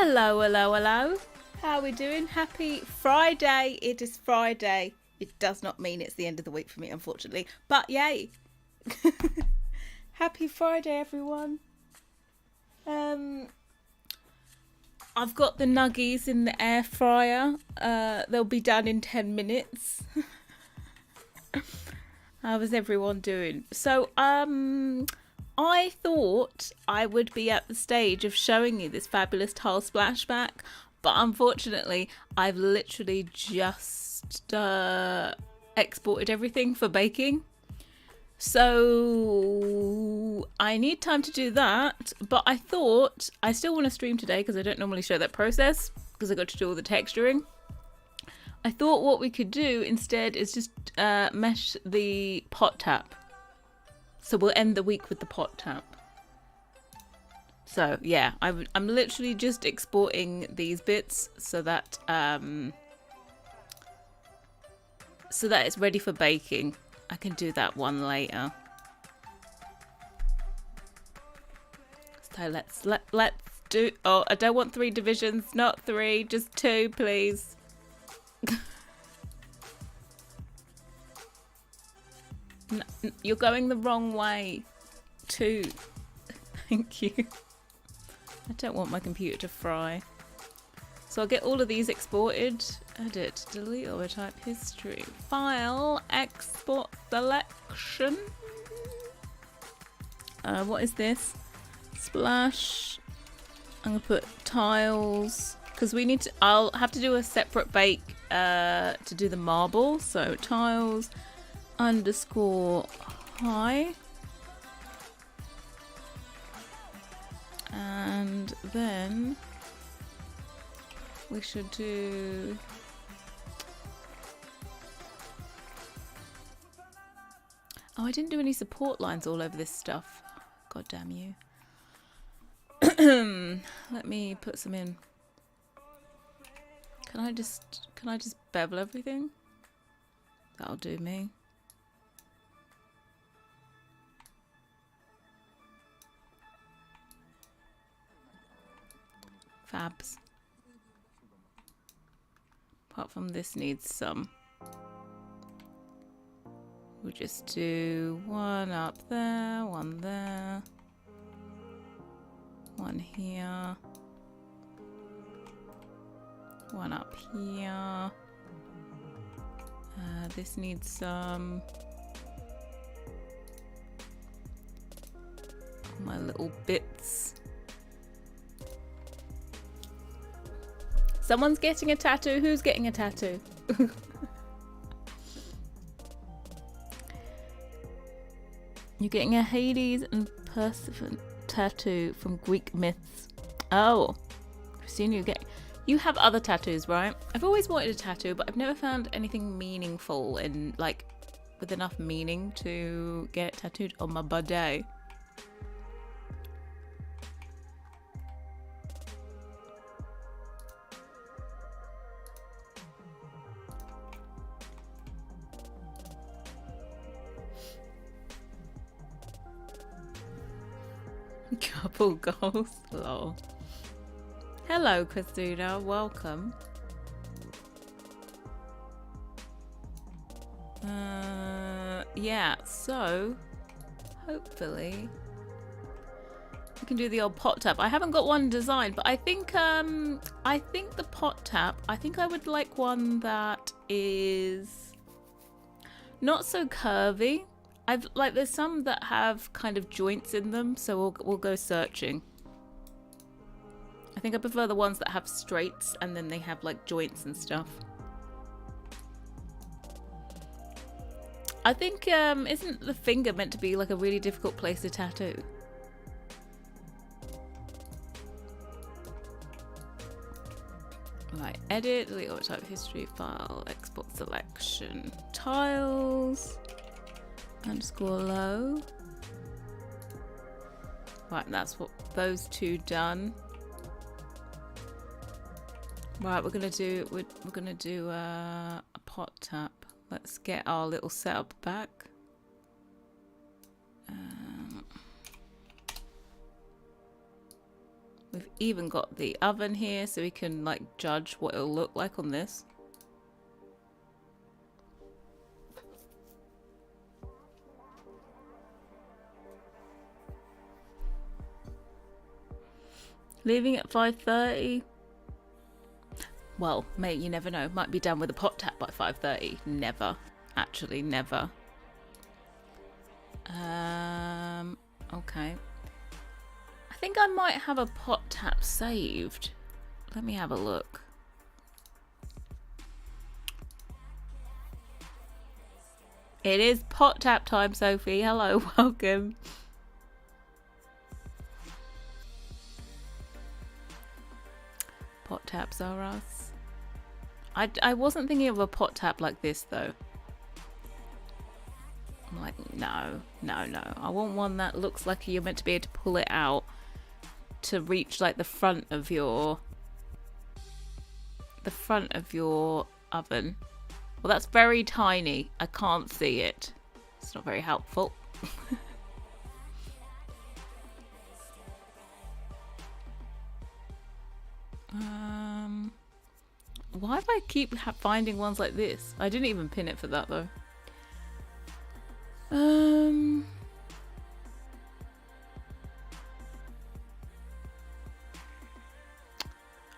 Hello, hello, hello. How are we doing? Happy Friday. It is Friday. It does not mean it's the end of the week for me, unfortunately. But yay. Happy Friday, everyone. I've got the nuggies in the air fryer. They'll be done in 10 minutes. How is everyone doing? So, I thought I would be at the stage of showing you this fabulous tile splashback, but unfortunately, I've literally just exported everything for baking. So I need time to do that, but I thought I still want to stream today because I don't normally show that process because I got to do all the texturing. I thought what we could do instead is just mesh the pot tap. So we'll end the week with the pot tap. So yeah, I'm literally just exporting these bits so that it's ready for baking. I can do that one later. So let's do. Oh, I don't want 3 divisions, not 3, just 2, please. No, you're going the wrong way. 2. Thank you. I don't want my computer to fry. So I'll get all of these exported. Edit, delete, or type history. File, export selection. What is this? Splash. I'm gonna put tiles because we need to. I'll have to do a separate bake to do the marble. So tiles underscore high. And then we should do oh, I didn't do any support lines all over this stuff. God damn you. Let me put some in. Can I just bevel everything? That'll do me. Fabs. Apart from this needs some. We'll just do 1 up there, 1 there, 1 here, 1 up here. This needs some. My little bits. Someone's getting a tattoo. Who's getting a tattoo? You're getting a Hades and Persephone tattoo from Greek myths. Oh, Christina, you have other tattoos, right? I've always wanted a tattoo, but I've never found anything meaningful and like with enough meaning to get tattooed on my body. Couple goals. Lol. Hello, Christina. Welcome. Yeah, so hopefully we can do the old pot tap. I haven't got one designed, but I think the pot tap, I think I would like one that is not so curvy. There's some that have kind of joints in them, so we'll go searching. I think I prefer the ones that have straights and then they have like joints and stuff. I think isn't the finger meant to be like a really difficult place to tattoo? Right, edit, delete or type history, file, export selection, tiles. Underscore low. Right, that's what those 2 done. Right, we're gonna do a pot tap. Let's get our little setup back. We've even got the oven here so we can like judge what it'll look like on this. Leaving at 5:30. Well, mate, you never know. Might be done with a pot tap by 5:30. Never. Actually, never. Okay. I think I might have a pot tap saved. Let me have a look. It is pot tap time, Sophie. Hello, welcome. Pot taps are us. I wasn't thinking of a pot tap like this though. I'm like, no. I want one that looks like you're meant to be able to pull it out to reach like the front of your oven. Well, that's very tiny. I can't see it. It's not very helpful. Why do I keep finding ones like this? I didn't even pin it for that though.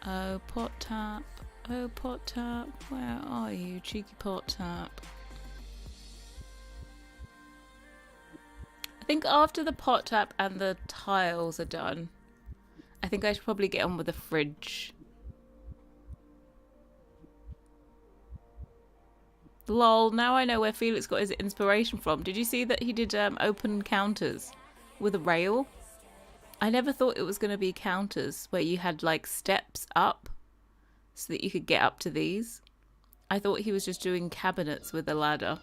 Oh, pot tap. Oh, pot tap. Where are you, cheeky pot tap? I think after the pot tap and the tiles are done, I think I should probably get on with the fridge. Lol, now I know where Felix got his inspiration from. Did you see that he did open counters with a rail? I never thought it was going to be counters where you had like steps up so that you could get up to these. I thought he was just doing cabinets with a ladder.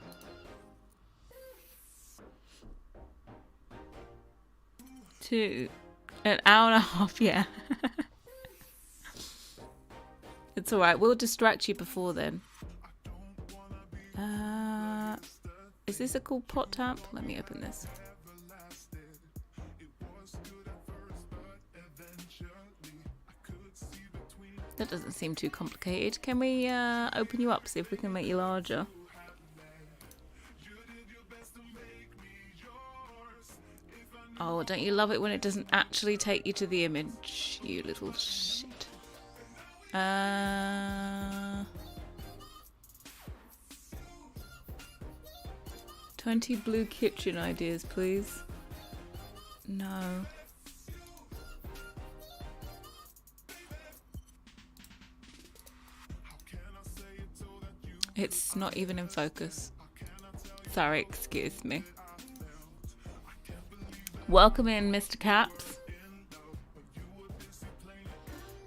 An hour and a half, yeah. It's alright, we'll distract you before then. Is this a cool pot tap? Let me open this. That doesn't seem too complicated. Can we open you up, see if we can make you larger? Oh, don't you love it when it doesn't actually take you to the image, you little shit. 20 blue kitchen ideas, please. No. It's not even in focus. Sorry, excuse me. Welcome in, Mr. Caps.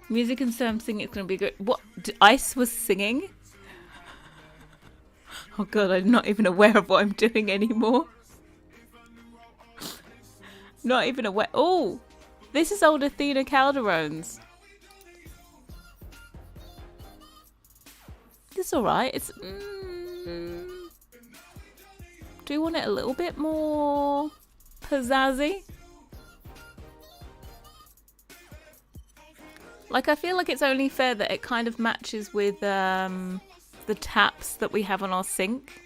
Music and some singing, it's gonna be good. What? Ice was singing? Oh god, I'm not even aware of what I'm doing anymore. Not even aware. Oh, this is old Athena Calderone's. It's alright. It's. Do you want it a little bit more pizzazzy? Like, I feel like it's only fair that it kind of matches with the taps that we have on our sink.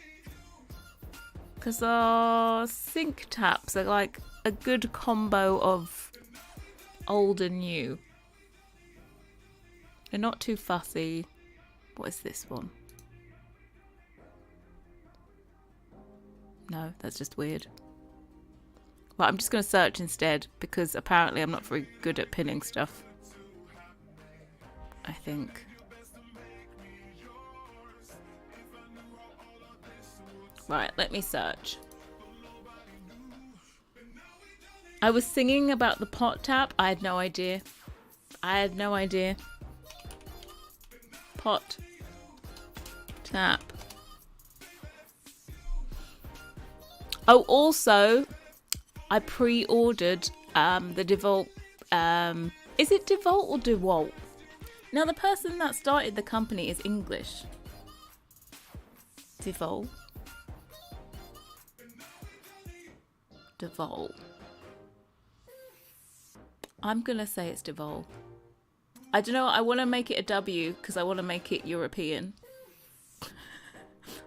Because our sink taps are like a good combo of old and new. They're not too fussy. What is this one? No, that's just weird. Well, I'm just going to search instead because apparently I'm not very good at pinning stuff. I think. Right, let me search. I was singing about the pot tap. I had no idea. Pot tap. Oh, also, I pre-ordered the DeWalt. Is it DeWalt or DeWalt? Now, the person that started the company is English. DeWalt. I'm going to say it's devolve. I don't know. I want to make it a W because I want to make it European.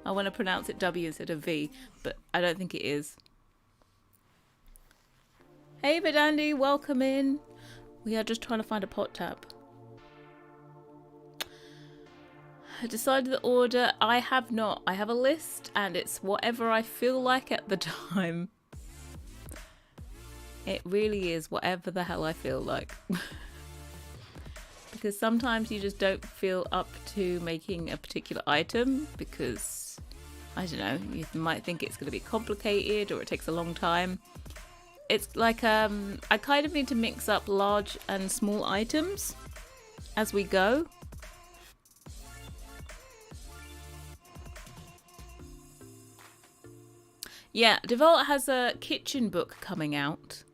I want to pronounce it W instead of V, but I don't think it is. Hey, Vidandy, welcome in. We are just trying to find a pot tap. I decided the order. I have not. I have a list and it's whatever I feel like at the time. It really is whatever the hell I feel like. Because sometimes you just don't feel up to making a particular item because, I don't know, you might think it's going to be complicated or it takes a long time. It's like I kind of need to mix up large and small items as we go. Yeah, Devolt has a kitchen book coming out.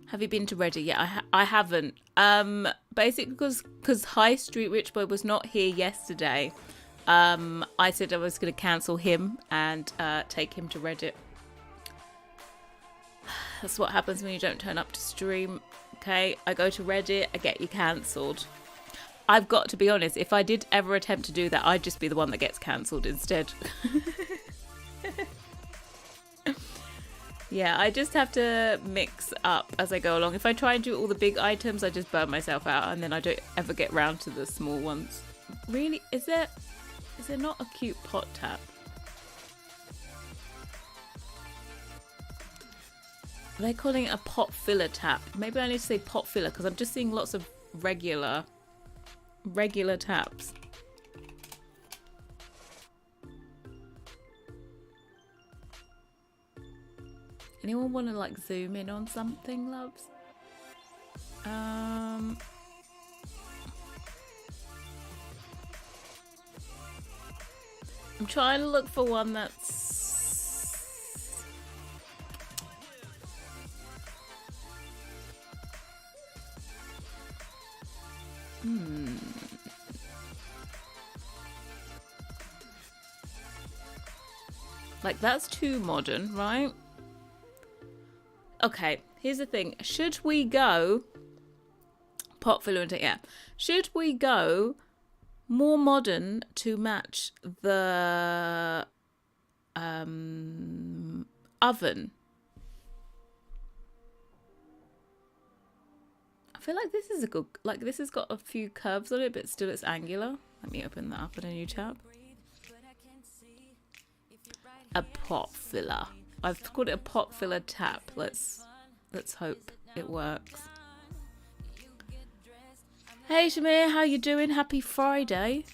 Have you been to Reddit? Yeah, I haven't. Basically because High Street Rich Boy was not here yesterday. I said I was going to cancel him and take him to Reddit. That's what happens when you don't turn up to stream. Okay, I go to Reddit, I get you cancelled. I've got to be honest, if I did ever attempt to do that, I'd just be the one that gets cancelled instead. Yeah, I just have to mix up as I go along. If I try and do all the big items, I just burn myself out and then I don't ever get round to the small ones. Really? Is there not a cute pot tap? They're calling it a pot filler tap. Maybe I need to say pot filler because I'm just seeing lots of regular taps. Anyone want to like zoom in on something, loves? I'm trying to look for one that's like that's too modern, right? Okay, here's the thing. Should we go pot filler and yeah? Should we go more modern to match the oven? I feel like this is a good, like this has got a few curves on it, but still it's angular. Let me open that up in a new tab. A pot filler. I've called it a pot filler tap. Let's hope it works. Hey Shamir, how you doing? Happy Friday.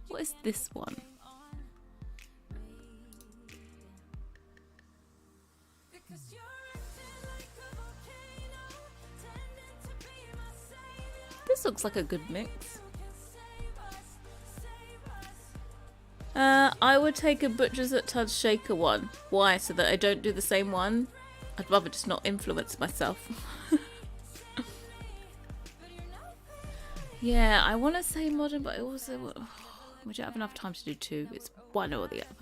What is this one? This looks like a good mix. I would take a Butcher's at Tud's Shaker one. Why? So that I don't do the same one? I'd rather just not influence myself. Yeah, I want to say modern, but I also... we don't have enough time to do two. It's one or the other.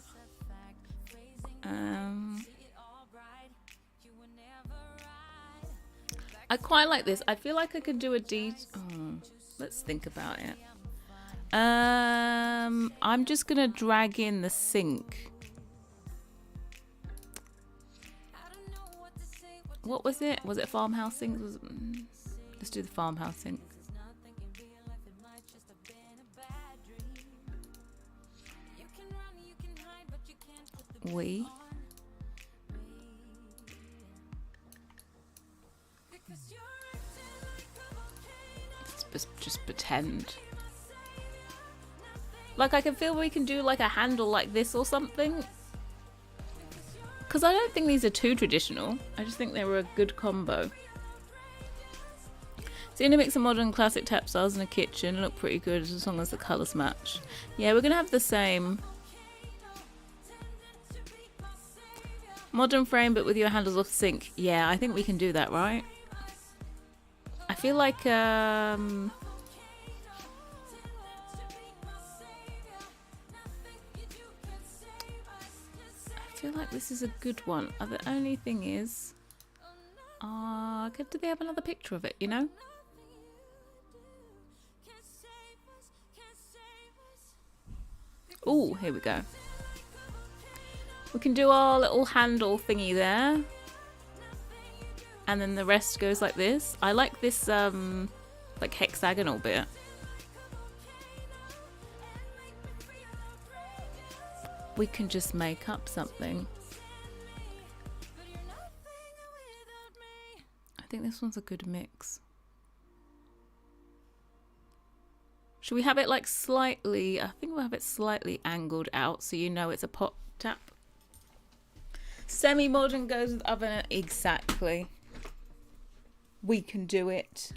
I quite like this. I feel like I could do a let's think about it. I'm just gonna drag in the sink. What was it? Was it farmhouse sink? Let's do the farmhouse sink. Just pretend. Like I can feel we can do like a handle like this or something. Because I don't think these are too traditional. I just think they were a good combo. So you're gonna mix some modern classic tap styles in a kitchen. Look pretty good as long as the colours match. Yeah, we're gonna have the same. Modern frame, but with your handles off sync. Yeah, I think we can do that, right? I feel like I feel like this is a good one. The only thing is, do they have another picture of it, you know? Oh, here we go. We can do our little handle thingy there. And then the rest goes like this. I like this like hexagonal bit. We can just make up something. I think this one's a good mix. Should we have it like slightly, I think we'll have it slightly angled out so you know it's a pot tap. Semi-modern goes with oven, exactly. We can do it.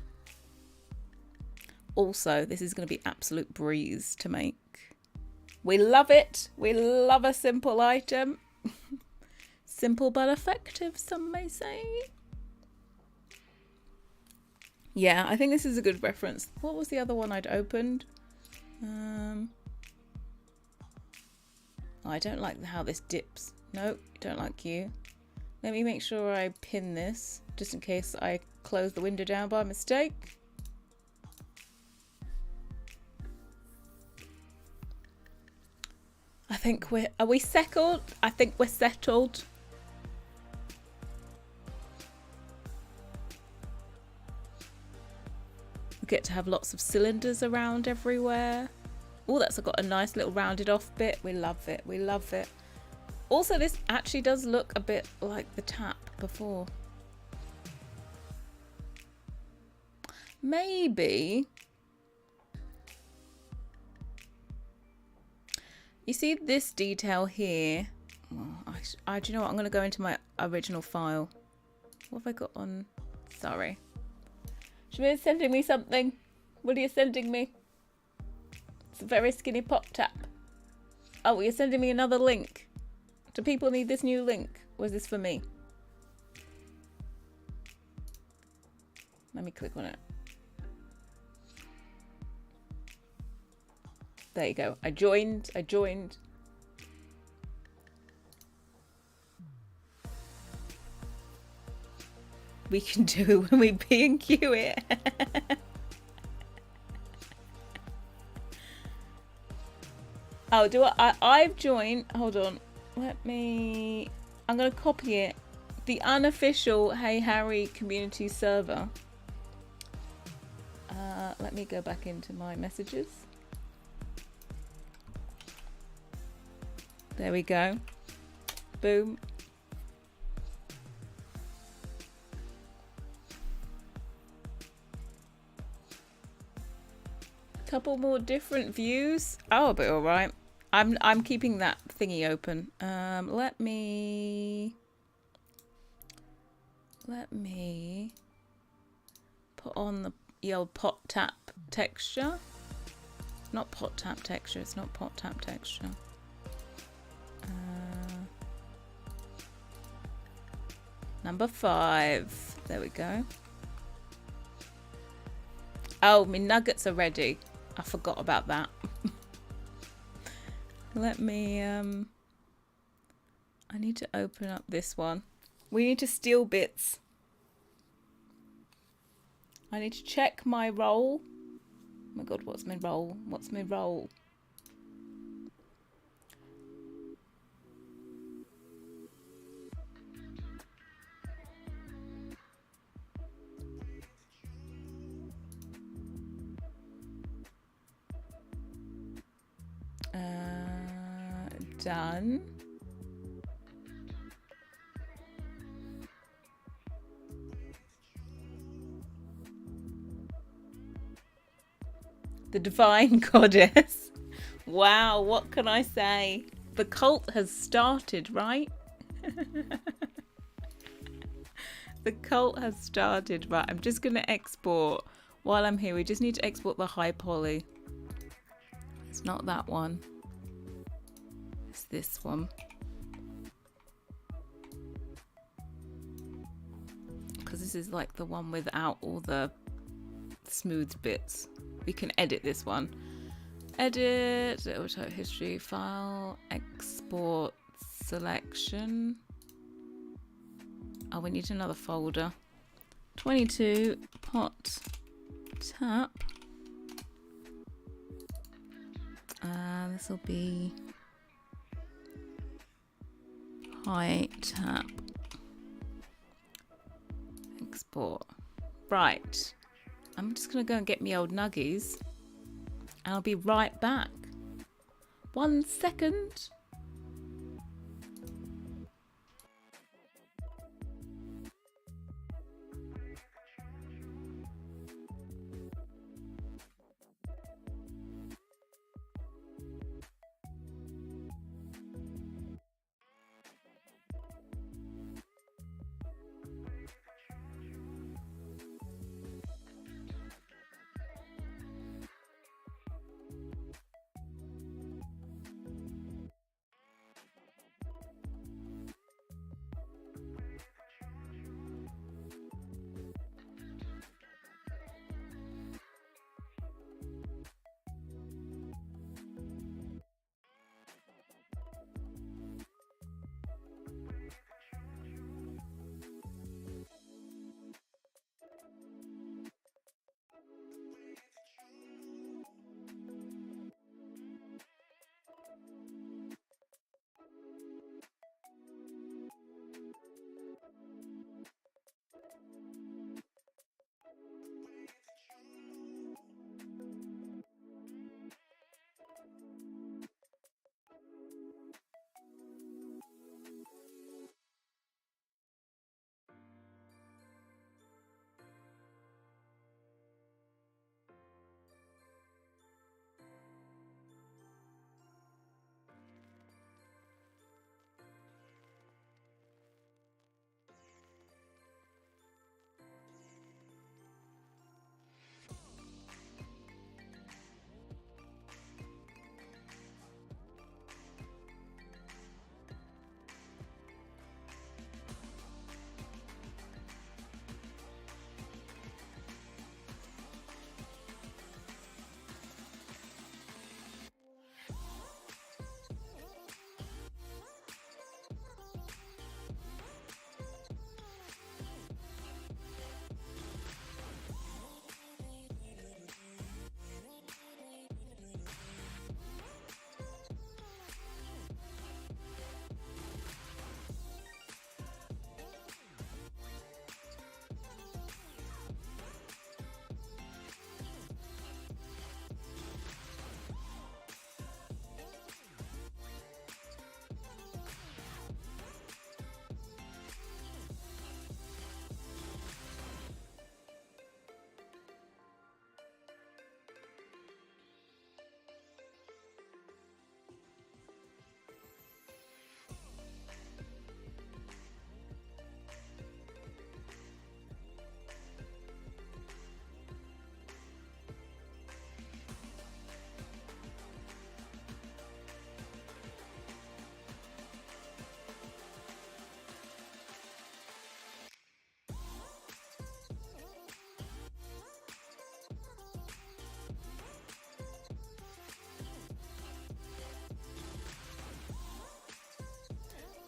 Also, this is going to be absolute breeze to make. We love it. We love a simple item. Simple but effective, some may say. Yeah, I think this is a good reference. What was the other one I'd opened? I don't like how this dips. Nope, don't like you. Let me make sure I pin this, just in case I close the window down by mistake. I think are we settled? I think we're settled. We get to have lots of cylinders around everywhere. Oh, that's got a nice little rounded off bit. We love it. We love it. Also, this actually does look a bit like the tap before. Maybe. You see this detail here? Oh, do you know what? I'm going to go into my original file. What have I got on? Sorry. Shamia's sending me something. What are you sending me? It's a very skinny pop tap. Oh, you're sending me another link. Do people need this new link? Or is this for me? Let me click on it. There you go. I joined. We can do it when we B&Q it. Oh, I've joined. Hold on. I'm going to copy it. The unofficial Hey Harrie community server. Let me go back into my messages. There we go. Boom. Couple more different views. Oh, but all right. I'm keeping that thingy open. Let me put on the old pot tap texture. Not pot tap texture. It's not pot tap texture. Number 5. There we go. Oh, my nuggets are ready. I forgot about that. Let me I need to open up this one. We need to steal bits. I need to check my roll. Oh my god, what's my roll? What's my roll? Done. The divine goddess. Wow, what can I say? The cult has started, right? The cult has started, right? I'm just going to export. While I'm here, we just need to export the high poly. It's not that one. It's this one. this is like the one without all the smooth bits. We can edit this one. Edit, auto history, file, export, selection. Oh, we need another folder. 22 pot tap. This will be high tap. Export. Right. I'm just going to go and get me old nuggies. And I'll be right back. 1 second.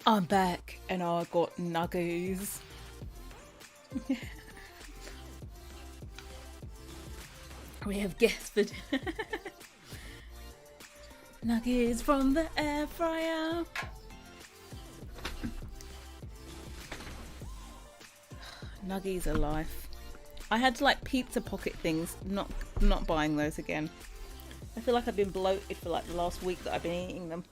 I'm back and I got nuggies. We have guests for nuggies from the air fryer. Nuggies are life. I had to like pizza pocket things, not buying those again. I feel like I've been bloated for like the last week that I've been eating them.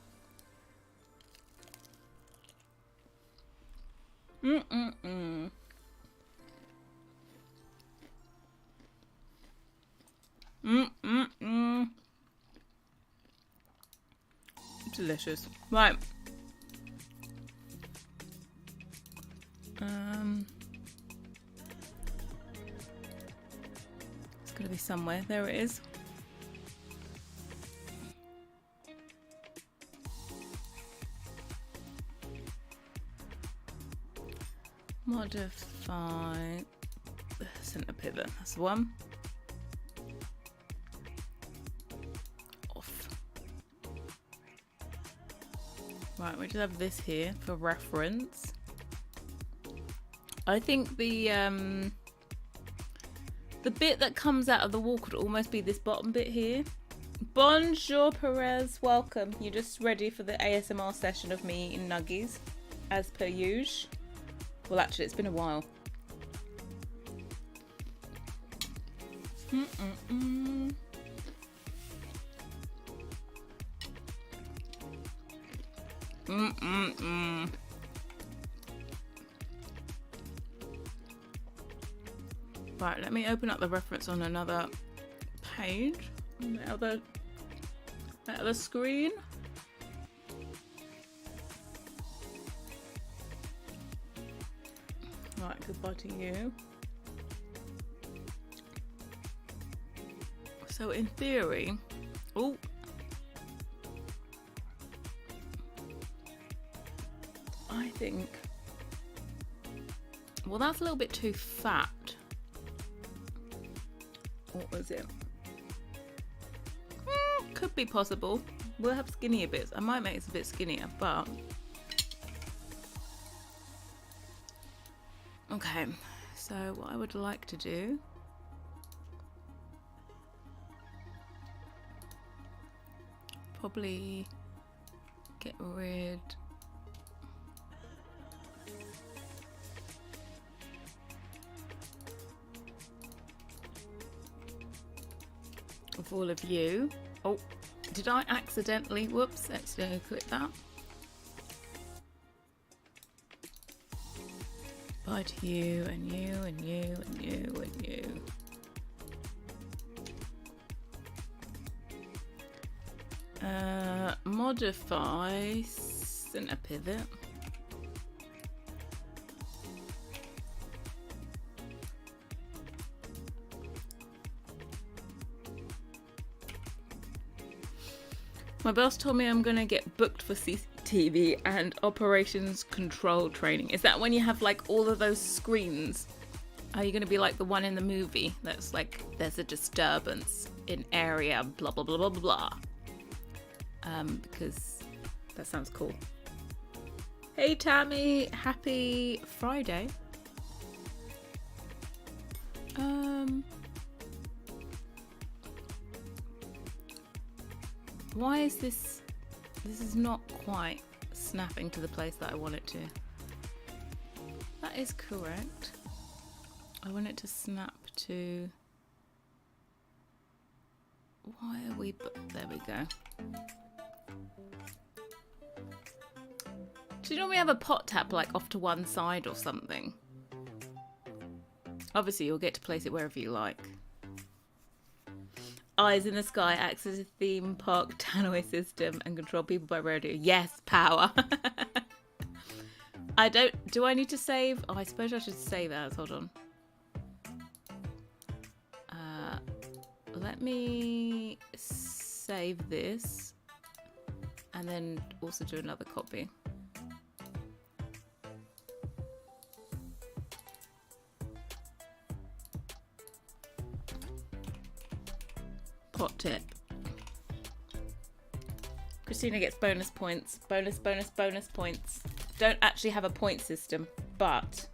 Delicious. Right. It's gonna be somewhere. There it is. Modify center pivot. That's the one. Off. Right, we just have this here for reference. I think the bit that comes out of the wall could almost be this bottom bit here. Bonjour Perez, welcome. You're just ready for the ASMR session of me eating nuggies, as per usual. Well, actually, it's been a while. Right, let me open up the reference on another page, on the other screen. Right, goodbye to you. So in theory, oh, I think, well, that's a little bit too fat. What was it? Could be possible. We'll have skinnier bits. I might make it a bit skinnier, but okay. So what I would like to do, probably get rid of all of you. Oh, did I accidentally, whoops, accidentally click that. Bye to you and you and you and you and you. Modify center pivot. My boss told me I'm gonna get booked for CCTV and operations control training. Is that when you have like all of those screens? Are you gonna be like the one in the movie that's like, there's a disturbance in area, blah, blah, blah, blah, blah. Because that sounds cool. Hey Tammy, happy Friday. Why is this is not quite snapping to the place that I want it to. That is correct. I want it to snap to, why are we, there we go. Do you normally have a pot tap like off to one side or something? Obviously you'll get to place it wherever you like. Eyes in the sky acts as a theme park tannoy system and control people by radio. Yes, power. Do I need to save? Oh, I suppose I should save as. Hold on. Let me save this and then also do another copy. Pot tip. Christina gets bonus points. Bonus points. Don't actually have a point system, but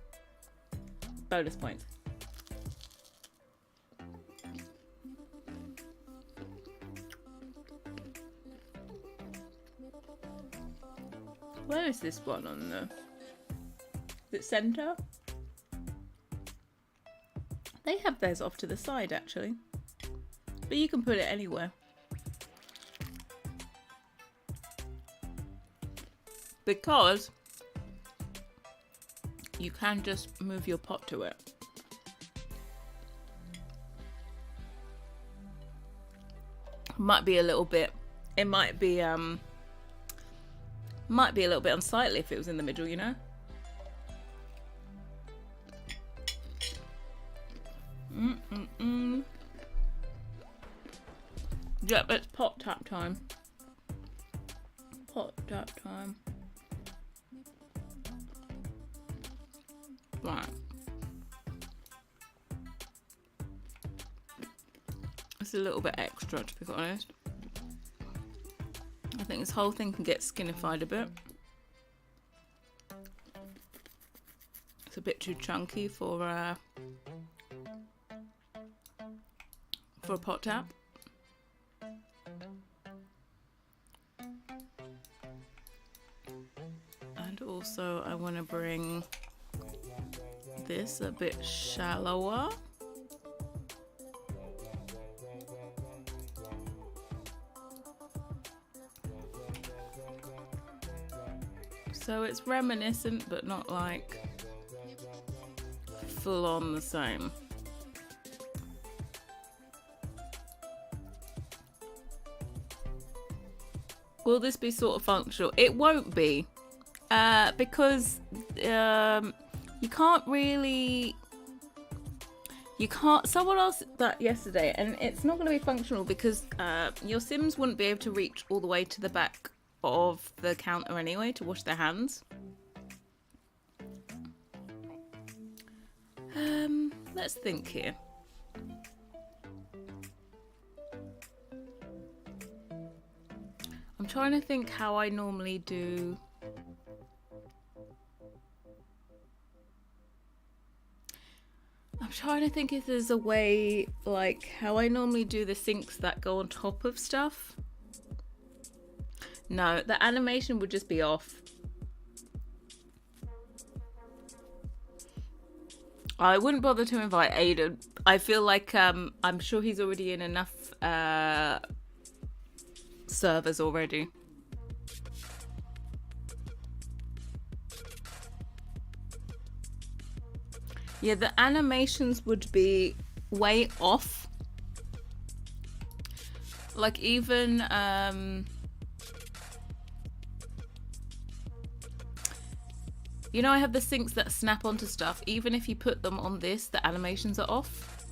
bonus points. Where is this one on the... Is it center? They have theirs off to the side actually. But you can put it anywhere. Because you can just move your pot to it. Might be a little bit, it might be a little bit unsightly if it was in the middle, you know? Yep, it's pot tap time. Pot tap time. Right. a little bit extra, to be honest. I think this whole thing can get skinified a bit. It's a bit too chunky for a pot tap. And also I want to bring this a bit shallower. So it's reminiscent, but not like full on the same. Will this be sort of functional? It won't be, because you can't really. Someone asked that yesterday, and it's not going to be functional because your Sims wouldn't be able to reach all the way to the back of the counter anyway to wash their hands. Let's think here. I'm trying to think how I normally do. I'm trying to think if there's a way, like how I normally do the sinks that go on top of stuff. No, the animation would just be off. I wouldn't bother to invite Aiden. I feel like I'm sure he's already in enough servers already. Yeah, the animations would be way off. Like even you know, I have the sinks that snap onto stuff. Even if you put them on this, the animations are off.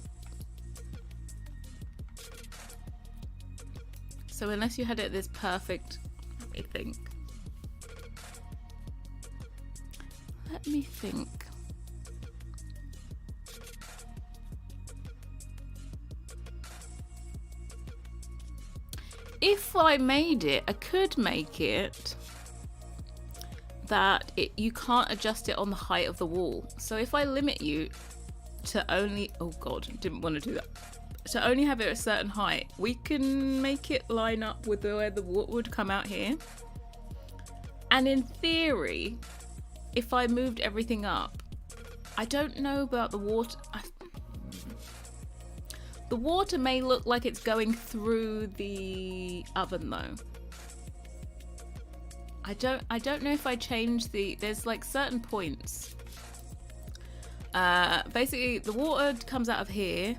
So unless you had it this perfect, let me think. Let me think. If I made it, I could make it that you can't adjust it on the height of the wall. So if I limit you to only, oh god, didn't want to do that, to only have it at a certain height, we can make it line up with where the water would come out here. And in theory, if I moved everything up, I don't know about the water. The water may look like it's going through the oven though. I don't know if I change there's like certain points. Basically the water comes out of here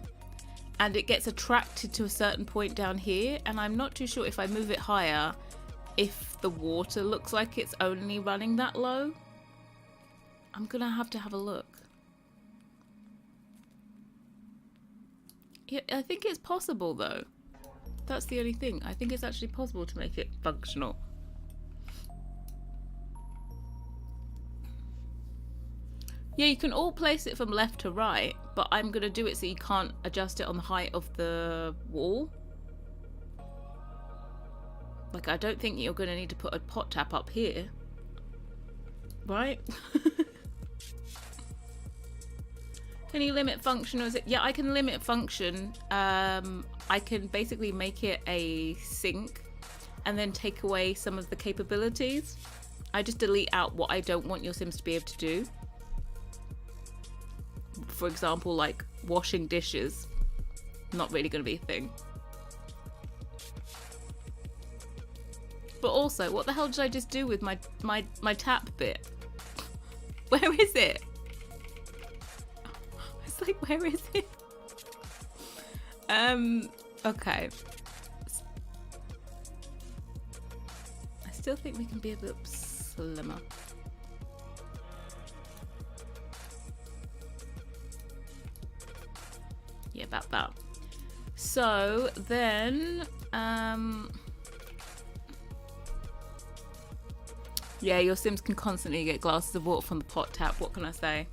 and it gets attracted to a certain point down here, and I'm not too sure if I move it higher if the water looks like it's only running that low. I'm gonna have a look. Yeah, I think it's possible though. That's the only thing. I think it's actually possible to make it functional. Yeah, you can all place it from left to right, but I'm going to do it so you can't adjust it on the height of the wall. Like, I don't think you're going to need to put a pot tap up here. Right? Can you limit function, or is it? Yeah, I can limit function. I can basically make it a sink and then take away some of the capabilities. I just delete out what I don't want your Sims to be able to do. For example, like washing dishes, not really going to be a thing. But also, what the hell did I just do with my tap bit? Where is it? It's like, where is it? Okay. I still think we can be a bit slimmer. Yeah, about that. So then, yeah, your Sims can constantly get glasses of water from the pot tap. What can I say?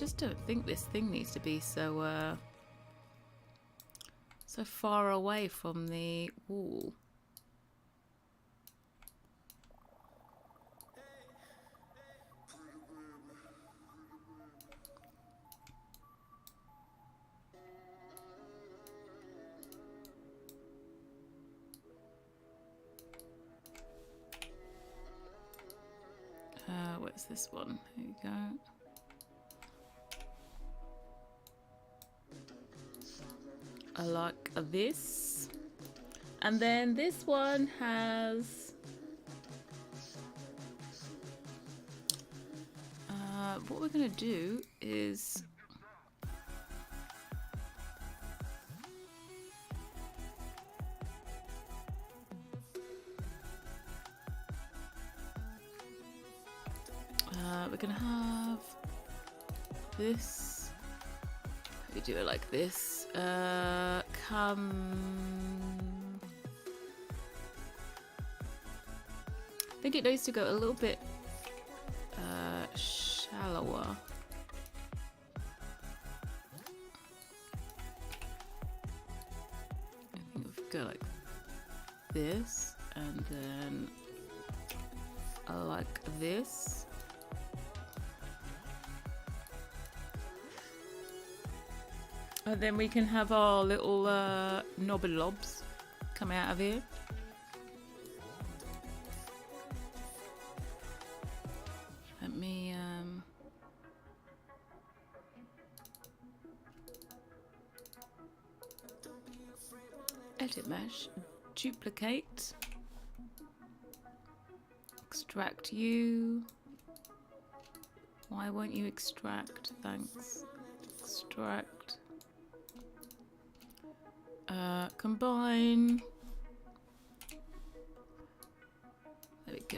just don't think this thing needs to be so so far away from the wall. Where's this one? Here we go. I like this. And then this one has what we're gonna do is we're gonna have this. We do it like this. Come. I think it needs to go a little bit shallower. I think if we go like this, and then like this. And then we can have our little knobby lobs come out of here. Let me edit mesh, duplicate, extract you. Why won't you extract? Thanks. Extract. Combine. There we go.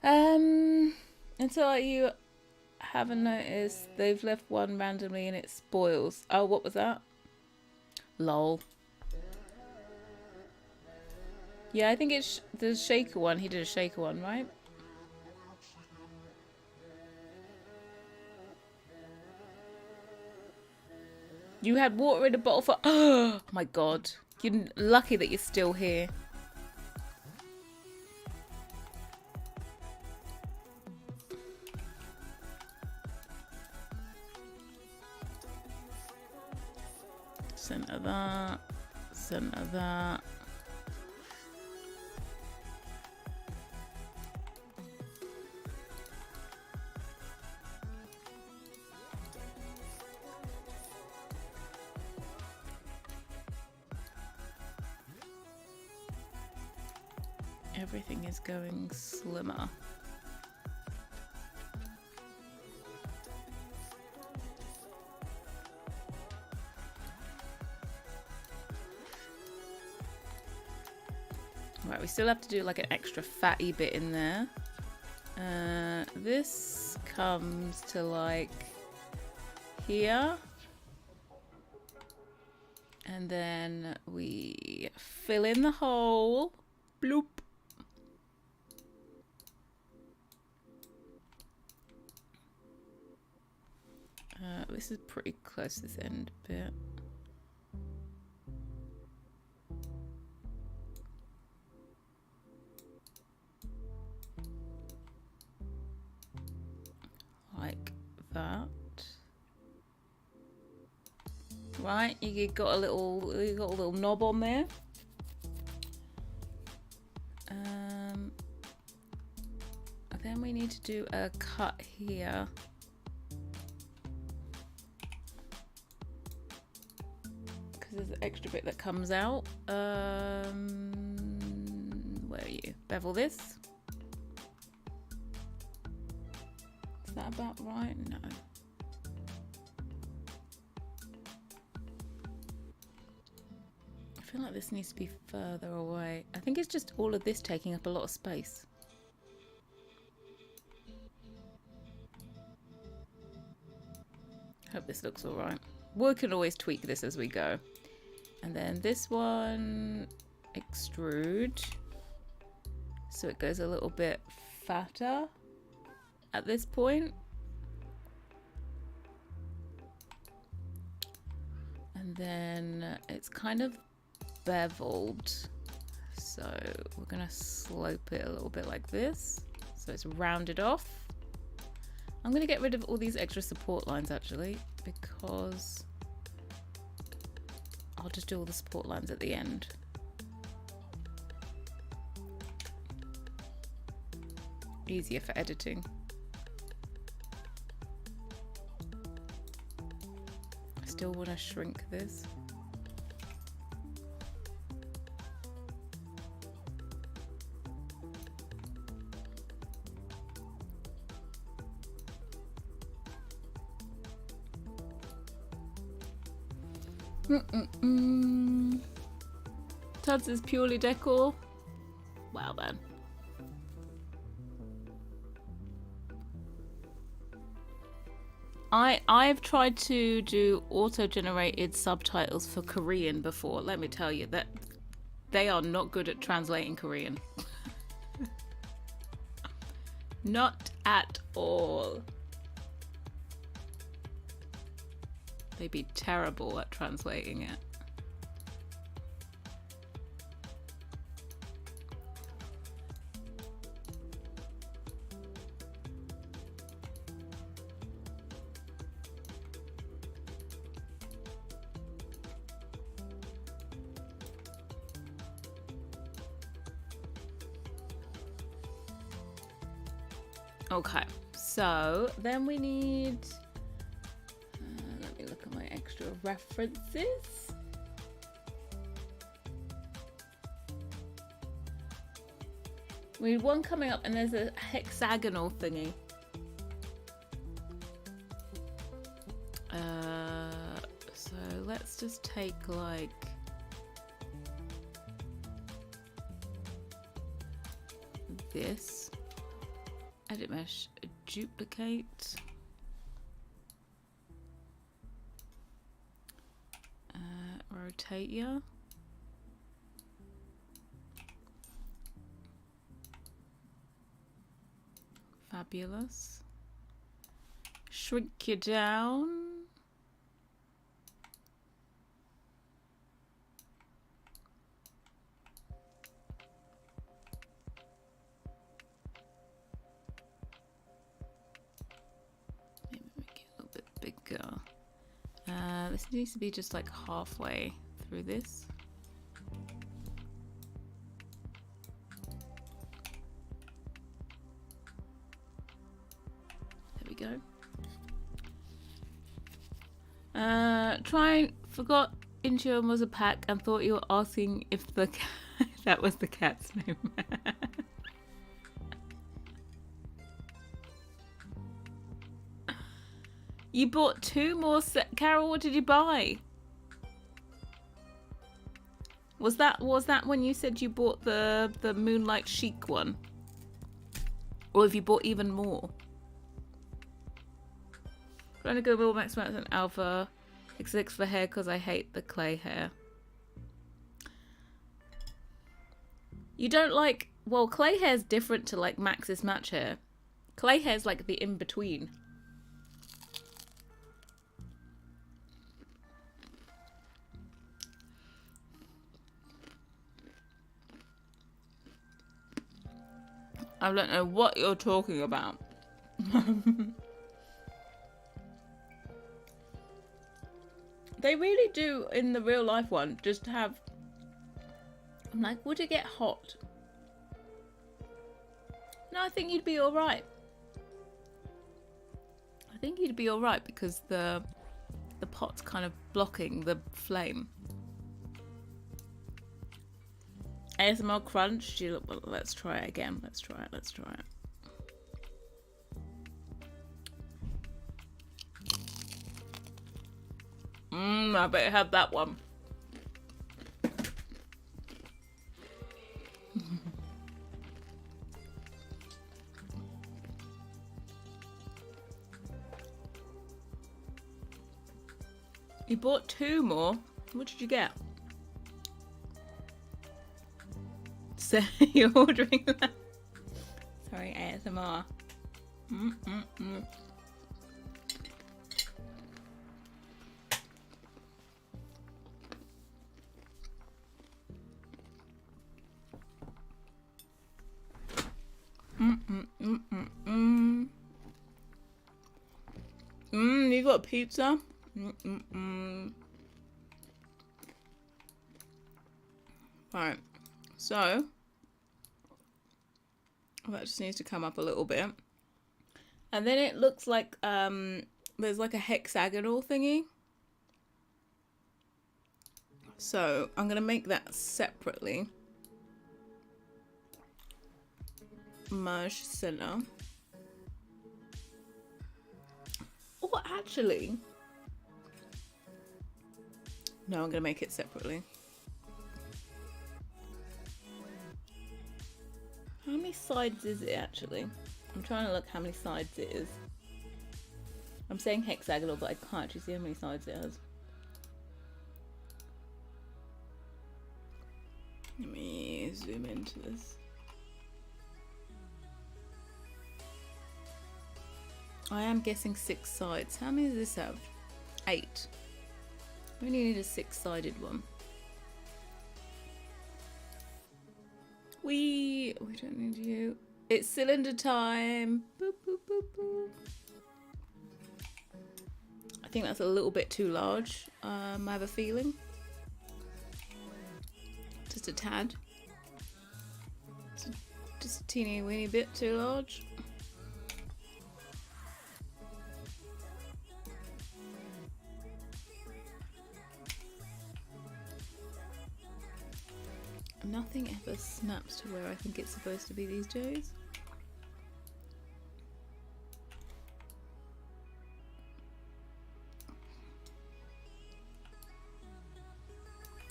And so you haven't noticed they've left one randomly and it spoils. Oh, what was that? Lol. Yeah, I think it's the shaker one. He did a shaker one, right? You had water in a bottle for... Oh my god. You're lucky that you're still here. Center that. Center that. Everything is going slimmer. Right, we still have to do like an extra fatty bit in there. This comes to like here. And then we fill in the hole. Bloop. This is pretty close to this end bit. Like that. Right, you got a little knob on there. Then we need to do a cut here. There's an extra bit that comes out. Where are you? Bevel this. Is that about right? No. I feel like this needs to be further away. I think it's just all of this taking up a lot of space. Hope this looks all right. We can always tweak this as we go. And then this one, extrude. So it goes a little bit fatter at this point. And then it's kind of beveled. So we're gonna slope it a little bit like this. So it's rounded off. I'm gonna get rid of all these extra support lines actually, because I'll just do all the support lines at the end. Easier for editing. I still want to shrink this. Tuds is purely decor. Wow, then. I've tried to do auto-generated subtitles for Korean before. Let me tell you that they are not good at translating Korean. Not at all. They'd be terrible at translating it. Okay, so then we need, let me look at my extra references. We need one coming up and there's a hexagonal thingy. So let's just take like this. Edit mesh, duplicate, rotate ya, fabulous, shrink you down, bigger. This needs to be just like halfway through this. There we go. Forgot Incheon was a pack and thought you were asking if the cat that was the cat's name. You bought 2 more Carol, what did you buy? Was that when you said you bought the Moonlight Chic one? Or have you bought even more? Trying to go Bill Max Max and Alpha XX for hair because I hate the clay hair. You don't like, well, clay hair is different to like Max's match hair. Clay hair is like the in-between. I don't know what you're talking about. They really do, in the real life one, just have... I'm like, would it get hot? No, I think you'd be alright. I think you'd be alright because the pot's kind of blocking the flame. ASMR crunch. Well, let's try it again. Let's try it. Let's try it. I bet it had that one. You bought 2 more. What did you get? So you're ordering that? Sorry, ASMR. you got pizza? Mm-mm-mm. Right, so that just needs to come up a little bit. And then it looks like there's like a hexagonal thingy. So I'm going to make that separately. Merge center. Or actually, no, I'm going to make it separately. How many sides is it actually? I'm trying to look how many sides it is. I'm saying hexagonal, but I can't actually see how many sides it has. Let me zoom into this. I am guessing 6 sides. How many does this have? 8. We only need a 6-sided one. We don't need you. It's cylinder time. Boop, boop, boop, boop. I think that's a little bit too large. I have a feeling. Just a tad. Just a teeny weeny bit too large. Nothing ever snaps to where I think it's supposed to be these days.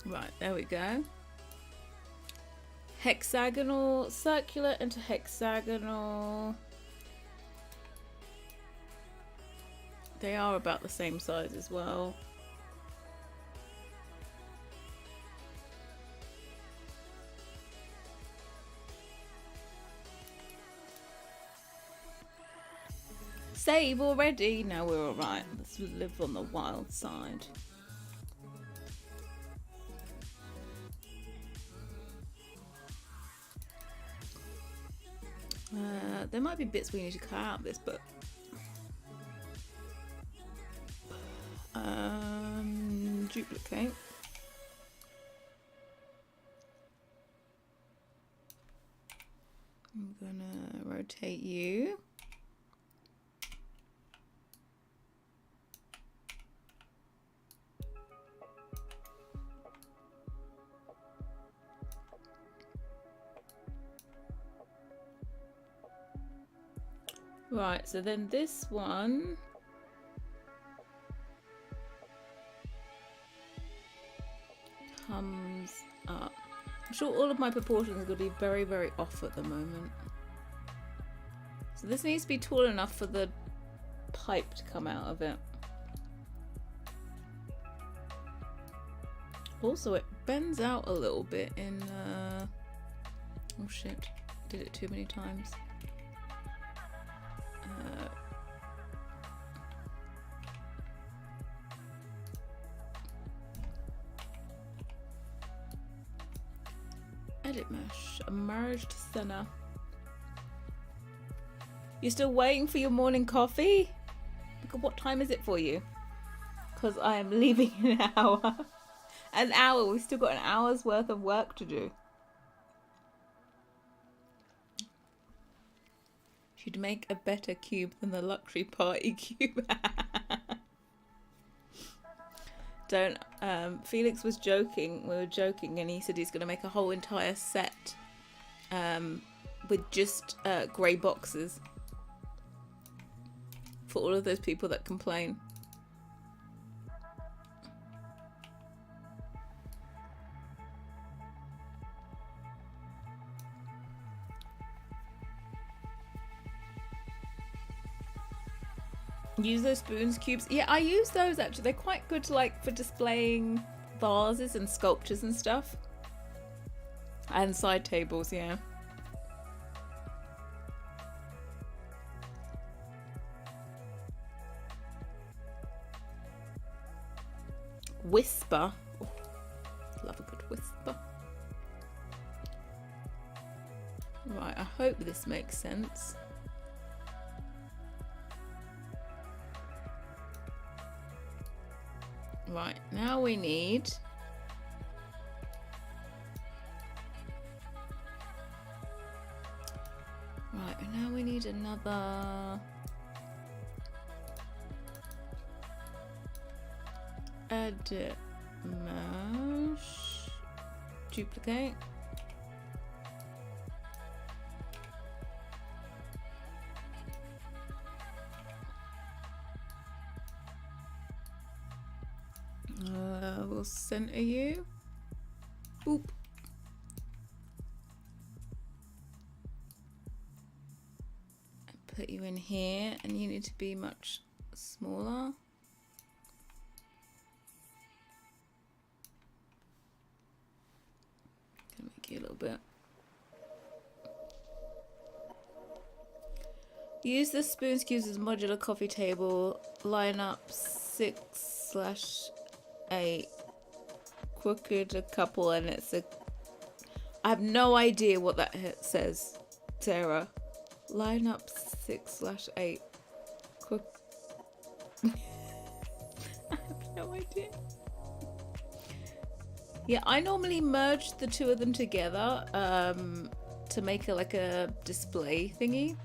Right, there we go. Hexagonal, circular into hexagonal. They are about the same size as well. Save already? No, we're alright. Let's live on the wild side. There might be bits we need to cut out of this, but duplicate. I'm gonna rotate you. Right, so then this one comes up. I'm sure all of my proportions are going to be very, very off at the moment. So this needs to be tall enough for the pipe to come out of it. Also, it bends out a little bit in... oh shit, did it too many times. Edit mesh, a merged center. You're still waiting for your morning coffee? Look at what time is it for you? Because I am leaving in an hour. An hour, we've still got an hour's worth of work to do. Should make a better cube than the luxury party cube. Don't. Felix was joking. We were joking, and he said he's going to make a whole entire set with just grey boxes for all of those people that complain. Use those spoons, cubes. Yeah, I use those actually. They're quite good to, like, for displaying vases and sculptures and stuff. And side tables, yeah. Whisper. Oh, love a good whisper. Right, I hope this makes sense. Right, now we need... Right, now we need another... Edit mesh. Duplicate. We'll center you. Boop. Put you in here, and you need to be much smaller. Gonna make you a little bit. Use the spoons cubes as modular coffee table. Line up 6/8. Crooked a couple, and it's a... I have no idea what that says, Sarah. Line up 6/8. Crook... I have no idea. Yeah, I normally merge the two of them together to make it like a display thingy.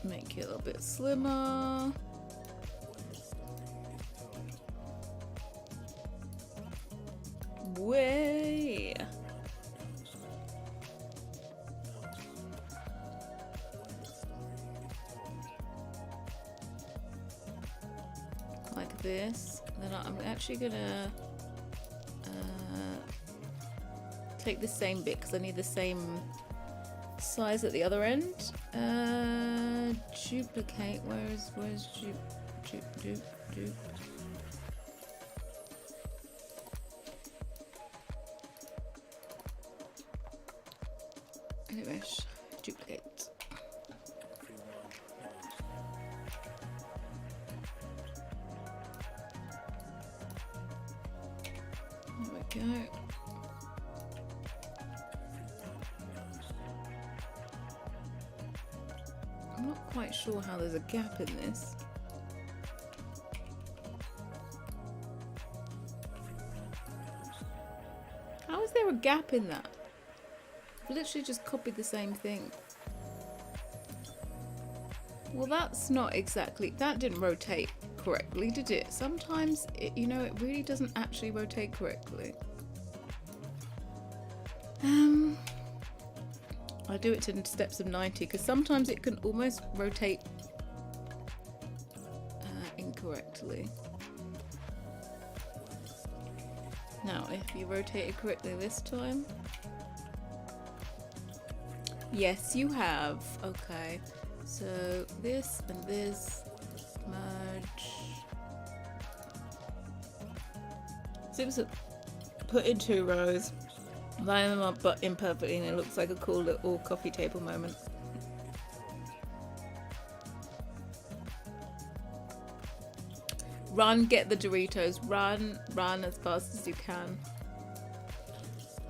Make it a little bit slimmer. Way. Like this. Then I'm actually gonna take the same bit because I need the same size at the other end. Duplicate. Where's dupe? Anyways, duplicate. There we go. I'm not quite sure how there's a gap in this. How is there a gap in that? I've literally just copied the same thing. Well, that's not exactly... That didn't rotate correctly, did it? Sometimes, you know, it really doesn't actually rotate correctly. I do it in steps of 90 because sometimes it can almost rotate incorrectly. Now, if you rotate it correctly this time. Yes, you have. Okay. So this and this merge. Seems to put in 2 rows. Line them up but imperfectly, and it looks like a cool little coffee table moment. Run, get the Doritos. Run as fast as you can.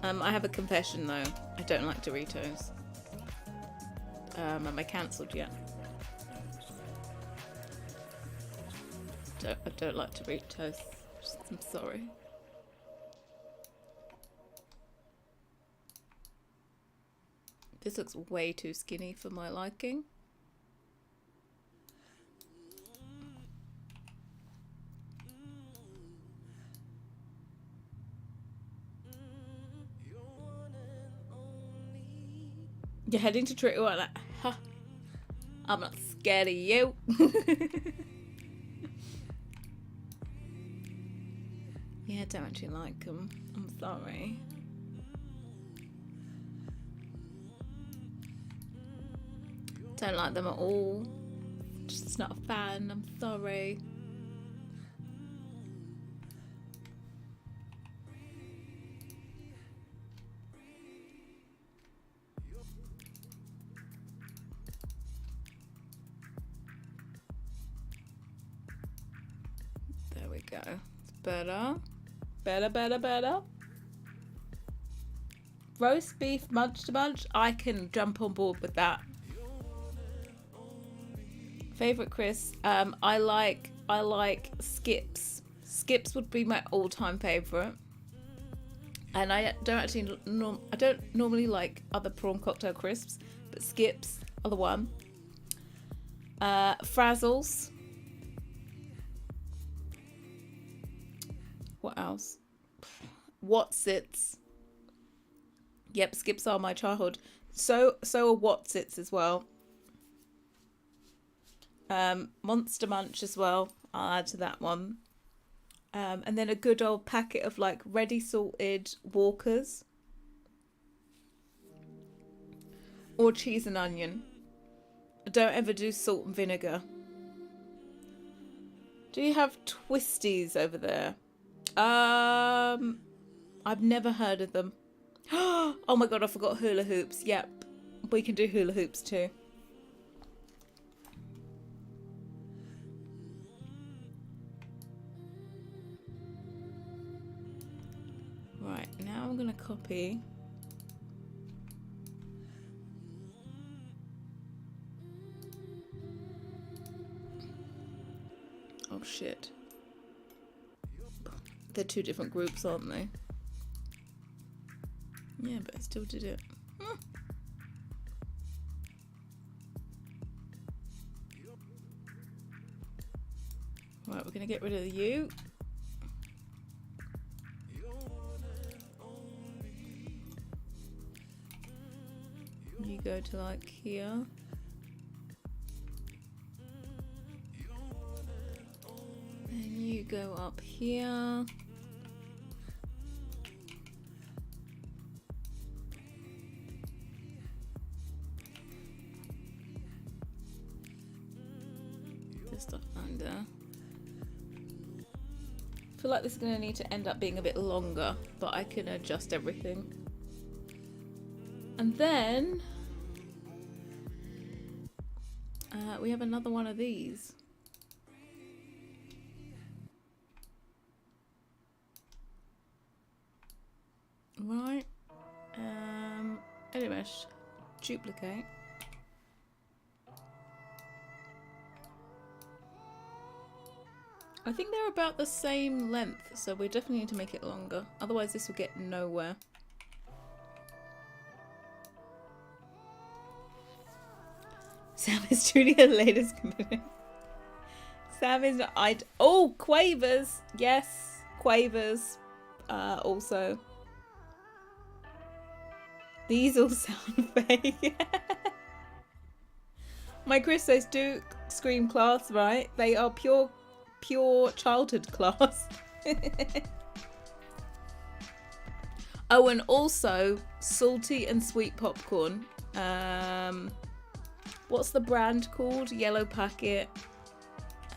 I have a confession though. I don't like Doritos. Am I cancelled yet? I don't like Doritos. I'm sorry. This looks way too skinny for my liking. You're heading to Twitter like that. Huh. I'm not scared of you. Yeah, I don't actually like them. I'm sorry. Don't like them at all. Just not a fan. I'm sorry. we go. It's better. Better, better, better. Roast beef munch to munch. I can jump on board with that. Favorite crisp? I like Skips. Skips would be my all-time favorite. And I don't normally like other prawn cocktail crisps, but Skips are the one. Frazzles. What else? Whatsits. Yep, Skips are my childhood. So are Whatsits as well. Monster Munch as well. I'll add to that one. And then a good old packet of like ready salted Walkers. Or cheese and onion. Don't ever do salt and vinegar. Do you have twisties over there? I've never heard of them. Oh my god, I forgot hula hoops. Yep, we can do hula hoops too. Right, now I'm gonna copy. Oh shit. They're two different groups, aren't they? Yeah, but I still did it. Right, we're gonna get rid of you. You go to like here. Then you go up here. This stuff under. I feel like this is going to need to end up being a bit longer, but I can adjust everything. And then we have another one of these. Right. Anyway, duplicate. I think they're about the same length, so we definitely need to make it longer. Otherwise this will get nowhere. Sam is truly the latest commitment. Sam is not. Oh, Quavers. Yes, Quavers. Also. These all sound fake. My Christos do scream class, right? They are pure childhood class. Oh, and also salty and sweet popcorn. What's the brand called? Yellow packet.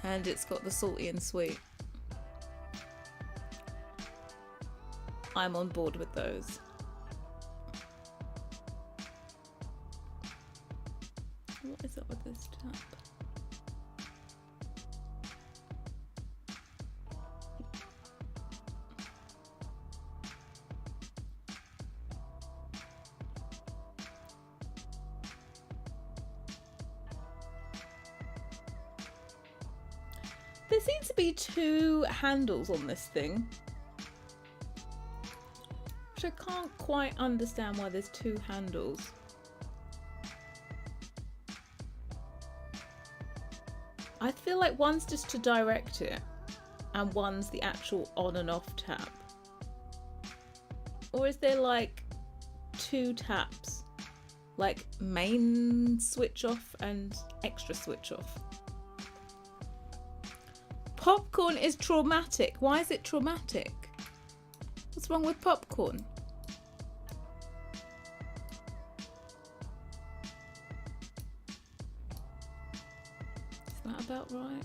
And it's got the salty and sweet. I'm on board with those. What is up with this tab? There seems to be two handles on this thing, which I can't quite understand why there's two handles. I feel like one's just to direct it and one's the actual on and off tap. Or is there like two taps? Like main switch off and extra switch off? Popcorn is traumatic. Why is it traumatic? What's wrong with popcorn? Is that about right?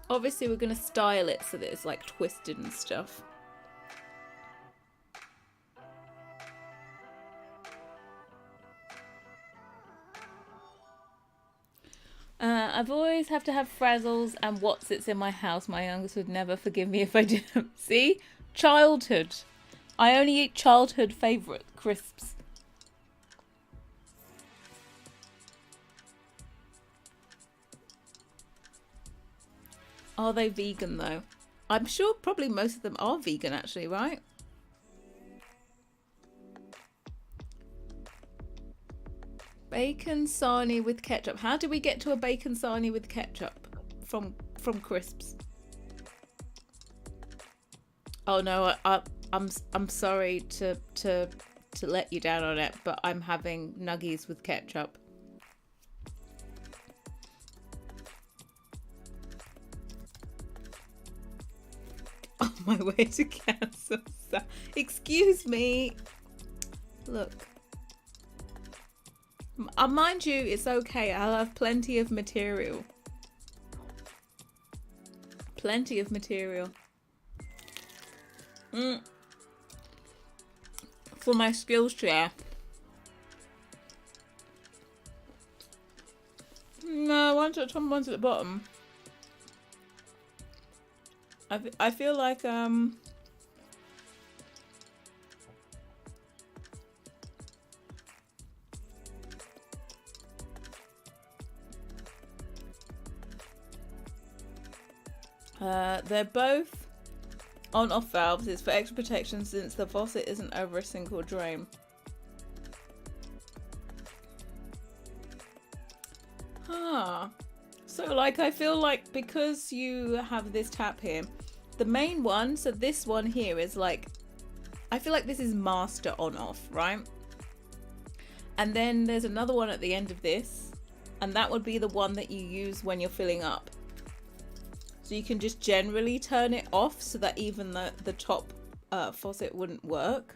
Obviously we're going to style it so that it's like twisted and stuff. I've always have to have Frazzles and Wotsits in my house. My youngest would never forgive me if I didn't. See? Childhood. I only eat childhood favourite crisps. Are they vegan though? I'm sure probably most of them are vegan actually, right? Bacon sarnie with ketchup. How do we get to a bacon sarnie with ketchup from crisps? Oh no, I'm sorry to let you down on it, but I'm having nuggies with ketchup. On my way to cancel. Excuse me. Look. Mind you, it's okay. I'll have plenty of material. Plenty of material. For my skills share. No, one's at the top, one's at the bottom. I feel like they're both on-off valves. It's for extra protection since the faucet isn't over a single drain. So like I feel like because you have this tap here, the main one, so this one here is like, I feel like this is master on-off, right? And then there's another one at the end of this, and that would be the one that you use when you're filling up. So you can just generally turn it off so that even the top faucet wouldn't work.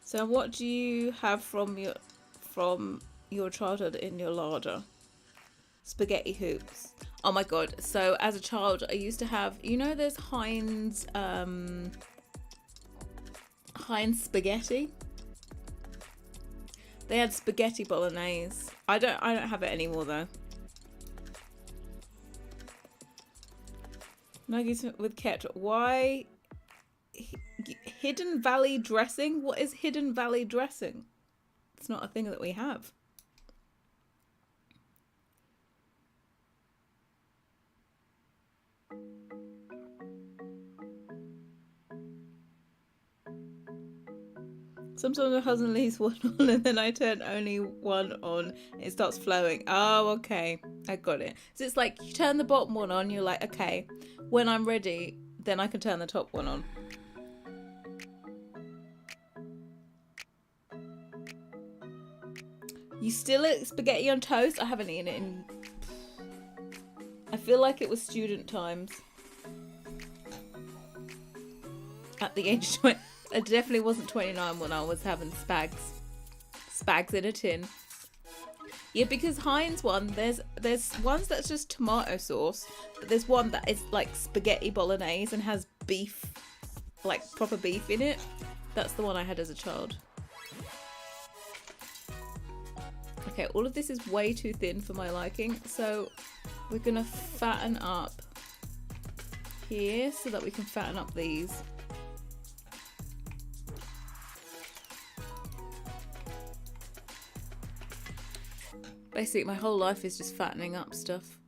So what do you have from your childhood in your larder? Spaghetti hoops. Oh my god. So as a child I used to have, you know, there's Heinz spaghetti. They had spaghetti bolognese. I don't have it anymore though. Nuggets with ketchup. Why Hidden Valley dressing? What is Hidden Valley dressing? It's not a thing that we have. Sometimes my husband leaves one on and then I turn only one on. It starts flowing. Oh, okay. I got it. So it's like you turn the bottom one on. You're like, okay, when I'm ready, then I can turn the top one on. You still eat spaghetti on toast? I haven't eaten it in... I feel like it was student times. At the age of 20... I definitely wasn't 29 when I was having spags. Spags in a tin. Yeah, because Heinz one, there's ones that's just tomato sauce, but there's one that is like spaghetti bolognese and has beef, like proper beef in it. That's the one I had as a child. Okay, all of this is way too thin for my liking, so we're gonna fatten up here so that we can fatten up these. Basically, my whole life is just fattening up stuff.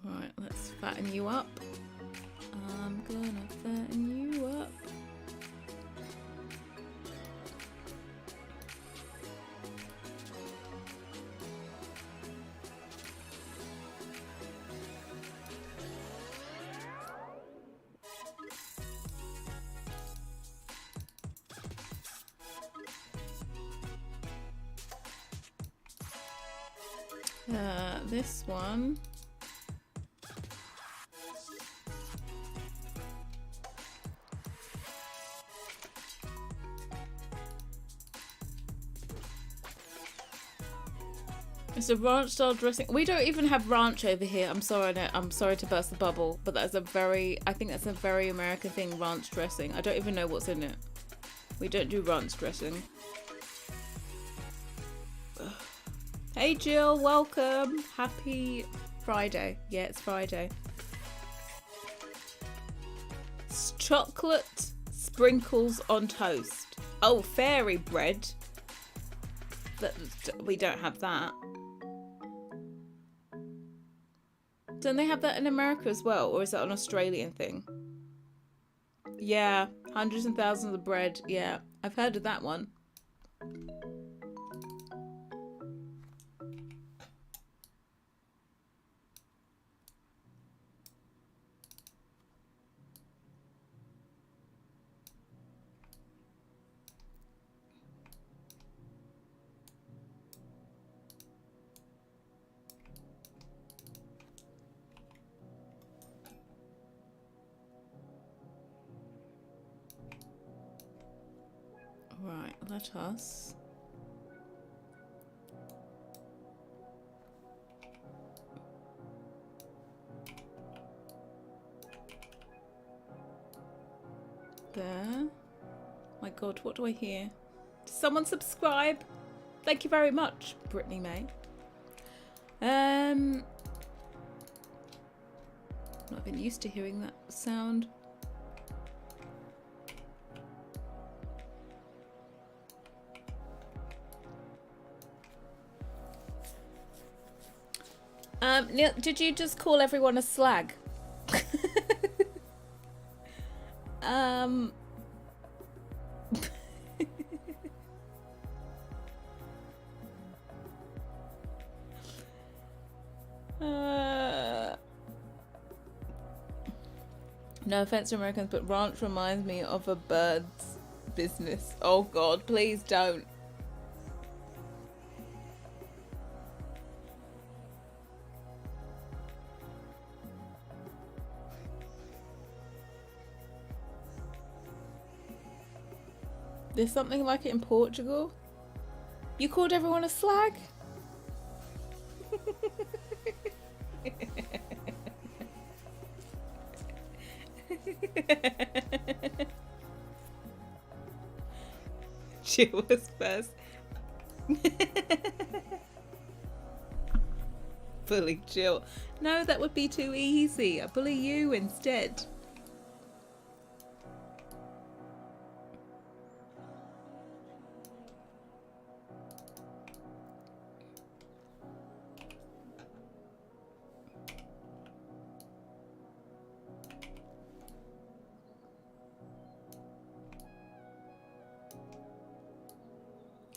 Alright, let's fatten you up. I'm gonna fatten you up. This one. It's a ranch style dressing. We don't even have ranch over here. I'm sorry, I'm sorry to burst the bubble, but that's I think that's a very American thing, ranch dressing. I don't even know what's in it. We don't do ranch dressing. Hey Jill, welcome. Happy Friday. Yeah, it's Friday. It's chocolate sprinkles on toast. Oh, fairy bread. We don't have that. Don't they have that in America as well? Or is that an Australian thing? Yeah, hundreds and thousands of bread. Yeah, I've heard of that one. Right, let us. There. My God, what do I hear? Does someone subscribe? Thank you very much, Brittany May. Not been used to hearing that sound. Neil, did you just call everyone a slag? No offense to Americans, but ranch reminds me of a bird's business. Oh God, please don't. There's something like it in Portugal. You called everyone a slag? Jill was first. Bully Jill. No, that would be too easy. I bully you instead.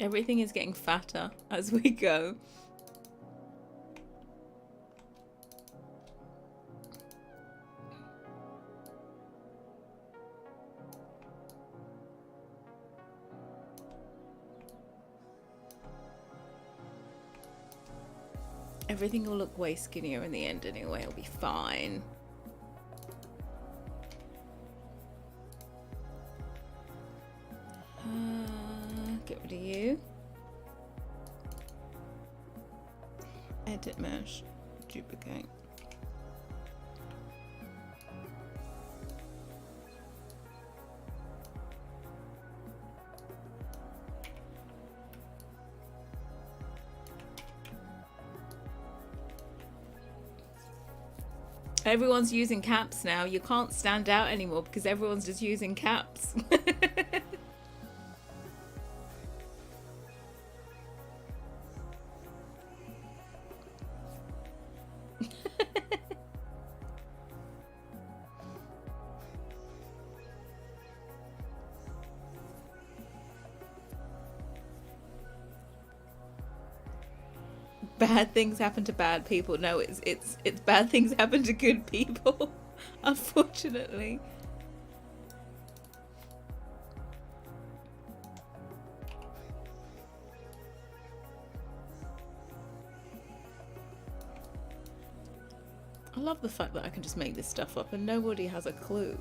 Everything is getting fatter as we go. Everything will look way skinnier in the end anyway. It'll be fine. Get rid of you. Edit mesh. Duplicate. Everyone's using caps now. You can't stand out anymore because everyone's just using caps. Bad things happen to bad people. No, it's bad things happen to good people, unfortunately. I love the fact that I can just make this stuff up and nobody has a clue.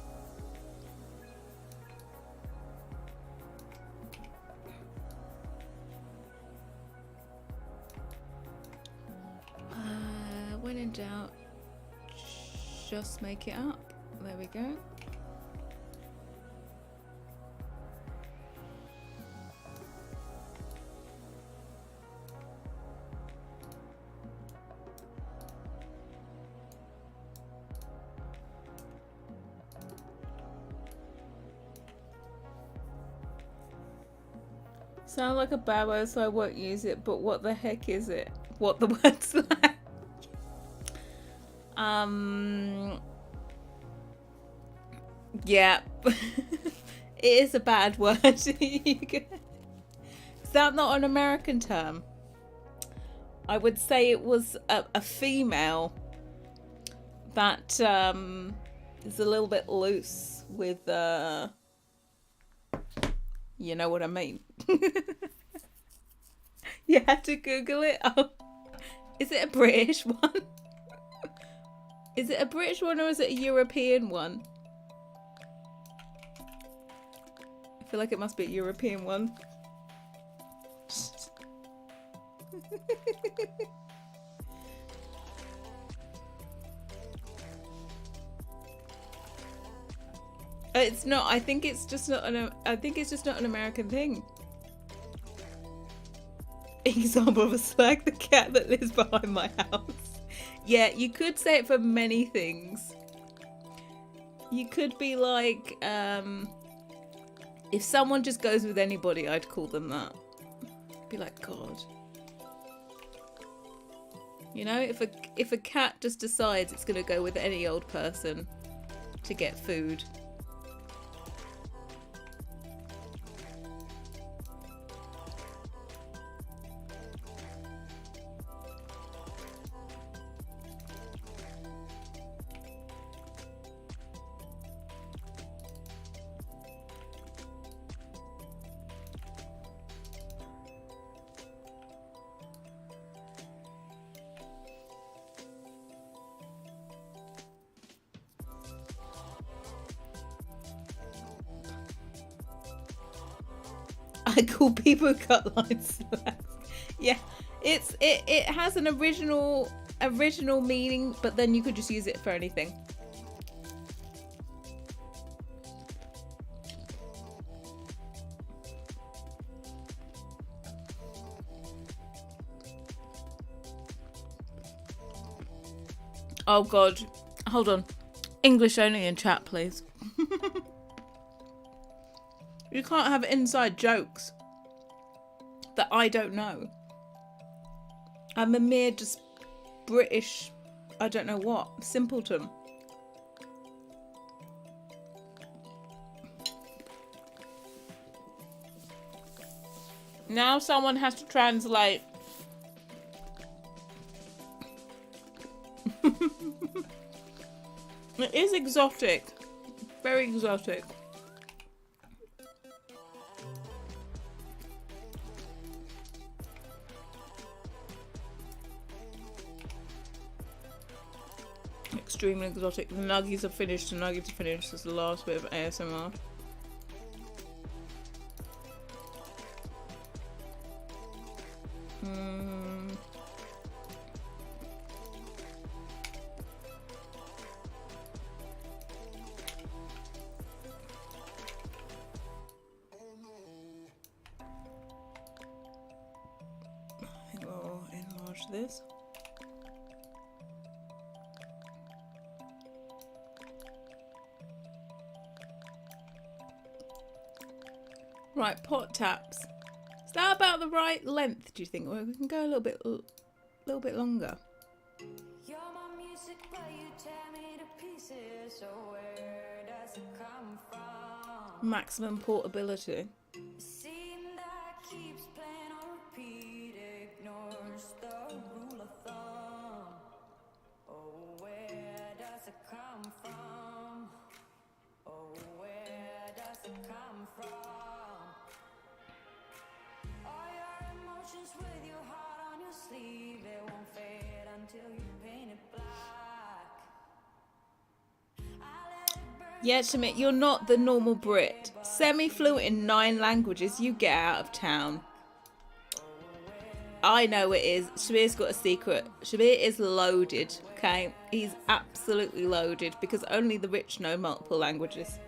when in doubt, just make it up. There we go. Sound like a bad word, so I won't use it, but what the heck is it? What the word's like? Yeah. It is a bad word. Is that not an American term? I would say it was a female that is a little bit loose with you know what I mean. You had to Google it. Oh, is it a British one? Is it a British one or is it a European one? I feel like it must be a European one. It's not. I think it's just not an American thing. Example of a slag, the cat that lives behind my house. Yeah, you could say it for many things. You could be like, if someone just goes with anybody, I'd call them that. Be like, God. You know, if a cat just decides it's gonna go with any old person to get food. I call people who cut lines slags. Yeah, it has an original meaning, but then you could just use it for anything. Oh God, hold on. English only in chat, please. You can't have inside jokes that I don't know. I'm a mere just British, I don't know what, simpleton. Now someone has to translate. It is exotic. Very exotic. Extremely exotic. The nuggies are finished. The nuggets are finished. This is the last bit of ASMR. I think we'll enlarge this. Right, pot taps. Is that about the right length, do you think? Or we can go a little bit longer. You're my music, but you tear me to pieces. So where does it come from? Maximum portability. Scene that keeps playing on repeat, ignores the rule of thumb. Oh, where does it come from? Oh, where does it come from? With your heart on your sleeve, it won't fade until you paint it black. Yeah, Shamit, you're not the normal Brit. Semi-fluent in 9 languages, you get out of town. I know it is. Shabir's got a secret. Shabir is loaded, okay? He's absolutely loaded because only the rich know multiple languages.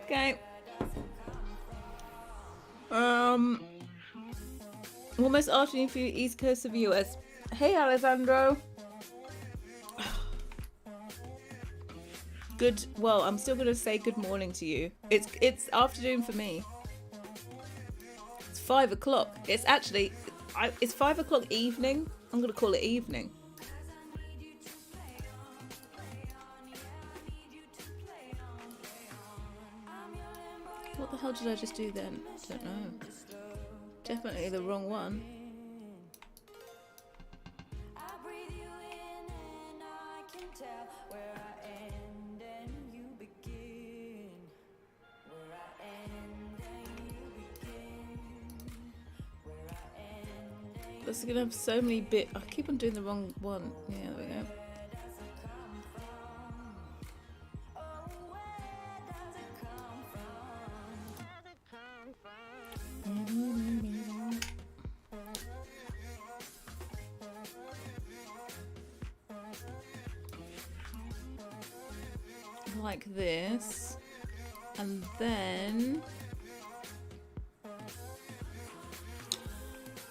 Okay. Almost afternoon for you, East Coast of the US. Hey, Alessandro. Good. Well, I'm still gonna say good morning to you. It's afternoon for me. It's 5 o'clock. It's actually it's 5 o'clock evening. I'm gonna call it evening. What the hell did I just do then? Don't know. Definitely the wrong one. This is gonna have so many bits. I keep on doing the wrong one. Yeah, there we go. Like this, and then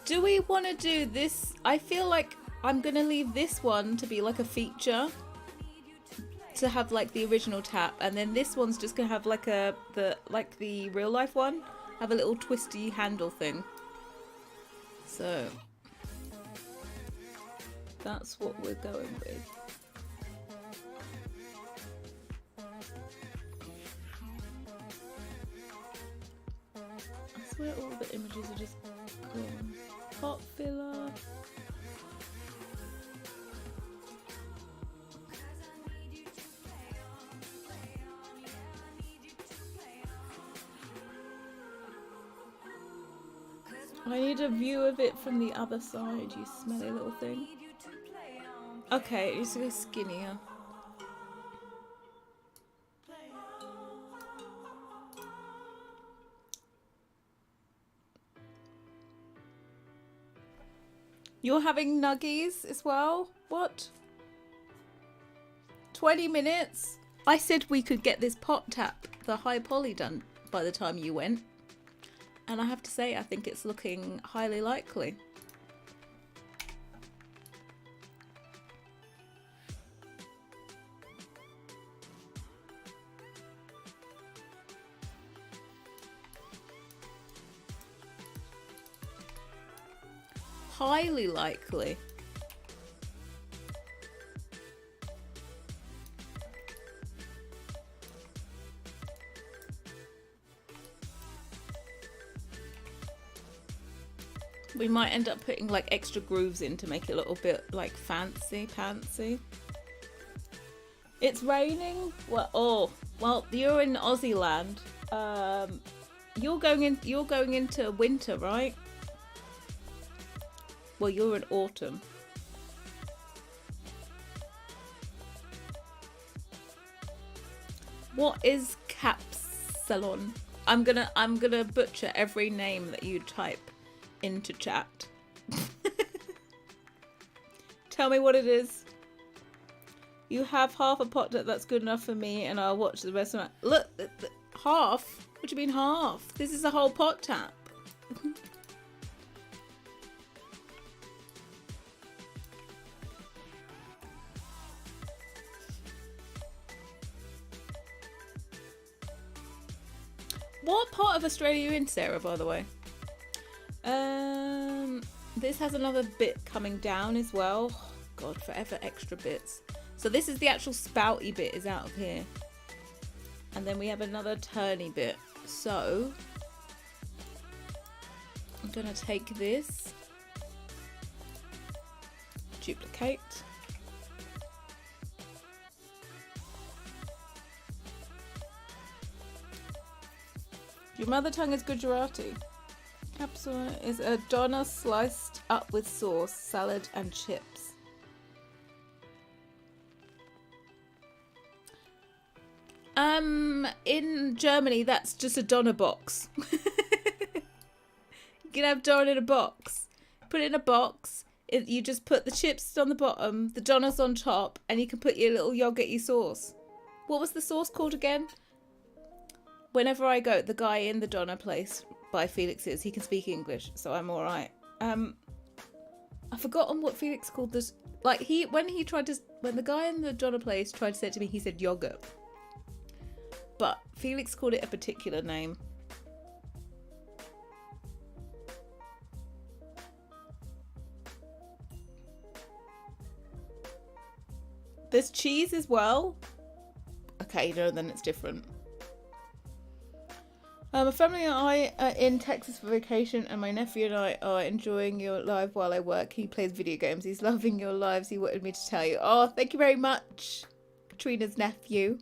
do we want to do this? I feel like I'm gonna leave this one to be like a feature, to have like the original tap, and then this one's just gonna have like the real life one, have a little twisty handle thing. So that's what we're going with. I swear all the images are just gone. Pot filler. I need a view of it from the other side, you smelly little thing. Okay, it's a bit skinnier. You're having nuggies as well? What? 20 minutes? I said we could get this pot tap, the high poly, done by the time you went. And I have to say, I think it's looking highly likely. Highly likely. We might end up putting like extra grooves in to make it a little bit like fancy pantsy. It's raining. Well, well, you're in Aussie land. You're going into winter, right? Well, you're in autumn. What is capsalon? I'm gonna butcher every name that you type into chat. Tell me what it is. You have half a pot that's good enough for me, and I'll watch the rest of it. Look, half? What do you mean half? This is a whole pot tap. What part of Australia are you in, Sarah, by the way? This has another bit coming down as well. Oh, God, forever extra bits. So this is the actual spouty bit is out of here. And then we have another turny bit. So I'm going to take this, duplicate. Your mother tongue is Gujarati. Capsule is a doner sliced up with sauce, salad and chips. In Germany, that's just a doner box. You can have Don in a box. Put it in a box. You just put the chips on the bottom, the donuts on top, and you can put your little yogurty sauce. What was the sauce called again? Whenever I go, the guy in the Donna place by Felix's, he can speak English, so I'm all right. I've forgotten what Felix called this. Like when the guy in the Donna place tried to say it to me, he said yogurt, but Felix called it a particular name. There's cheese as well. Okay, no, then it's different. My family and I are in Texas for vacation, and my nephew and I are enjoying your live while I work. He plays video games. He's loving your lives. He wanted me to tell you. Oh, thank you very much, Katrina's nephew.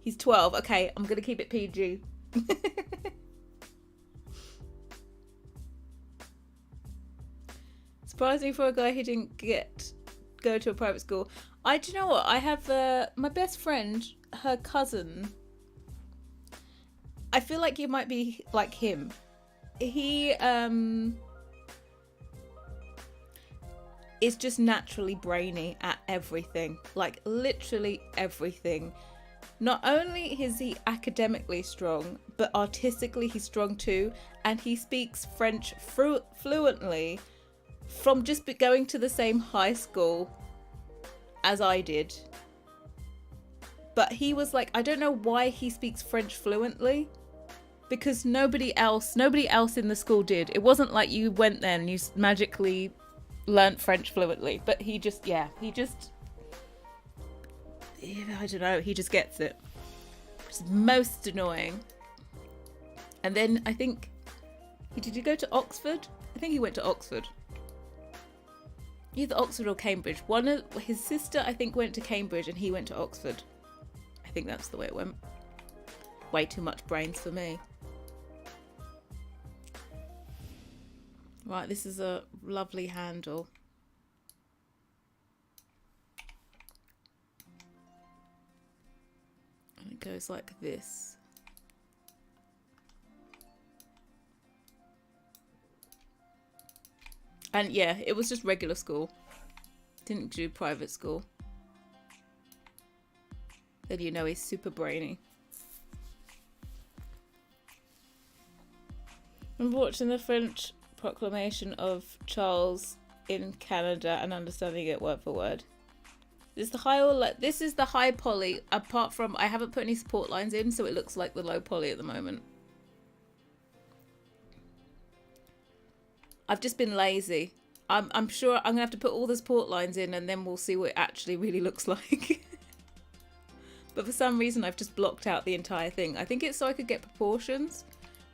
He's 12. Okay, I'm going to keep it PG. Surprising for a guy who didn't go to a private school. Do you know what? I have my best friend, her cousin. I feel like you might be like him. He is just naturally brainy at everything. Like literally everything. Not only is he academically strong, but artistically he's strong too. And he speaks French fluently from just going to the same high school as I did. But he was like, I don't know why he speaks French fluently, because nobody else in the school did. It wasn't like you went there and you magically learnt French fluently. But he just I don't know, he just gets it. Which is most annoying. And then I think, did he go to Oxford? I think he went to Oxford. Either Oxford or Cambridge. His sister, I think, went to Cambridge and he went to Oxford. I think that's the way it went. Way too much brains for me. Right, this is a lovely handle. And it goes like this. And yeah, it was just regular school. Didn't do private school. Then you know he's super brainy. I'm watching the French proclamation of Charles in Canada and understanding it word for word. This is the high poly, apart from I haven't put any support lines in, so it looks like the low poly at the moment. I've just been lazy. I'm sure I'm gonna have to put all the support lines in and then we'll see what it actually really looks like. But for some reason I've just blocked out the entire thing. I think it's so I could get proportions.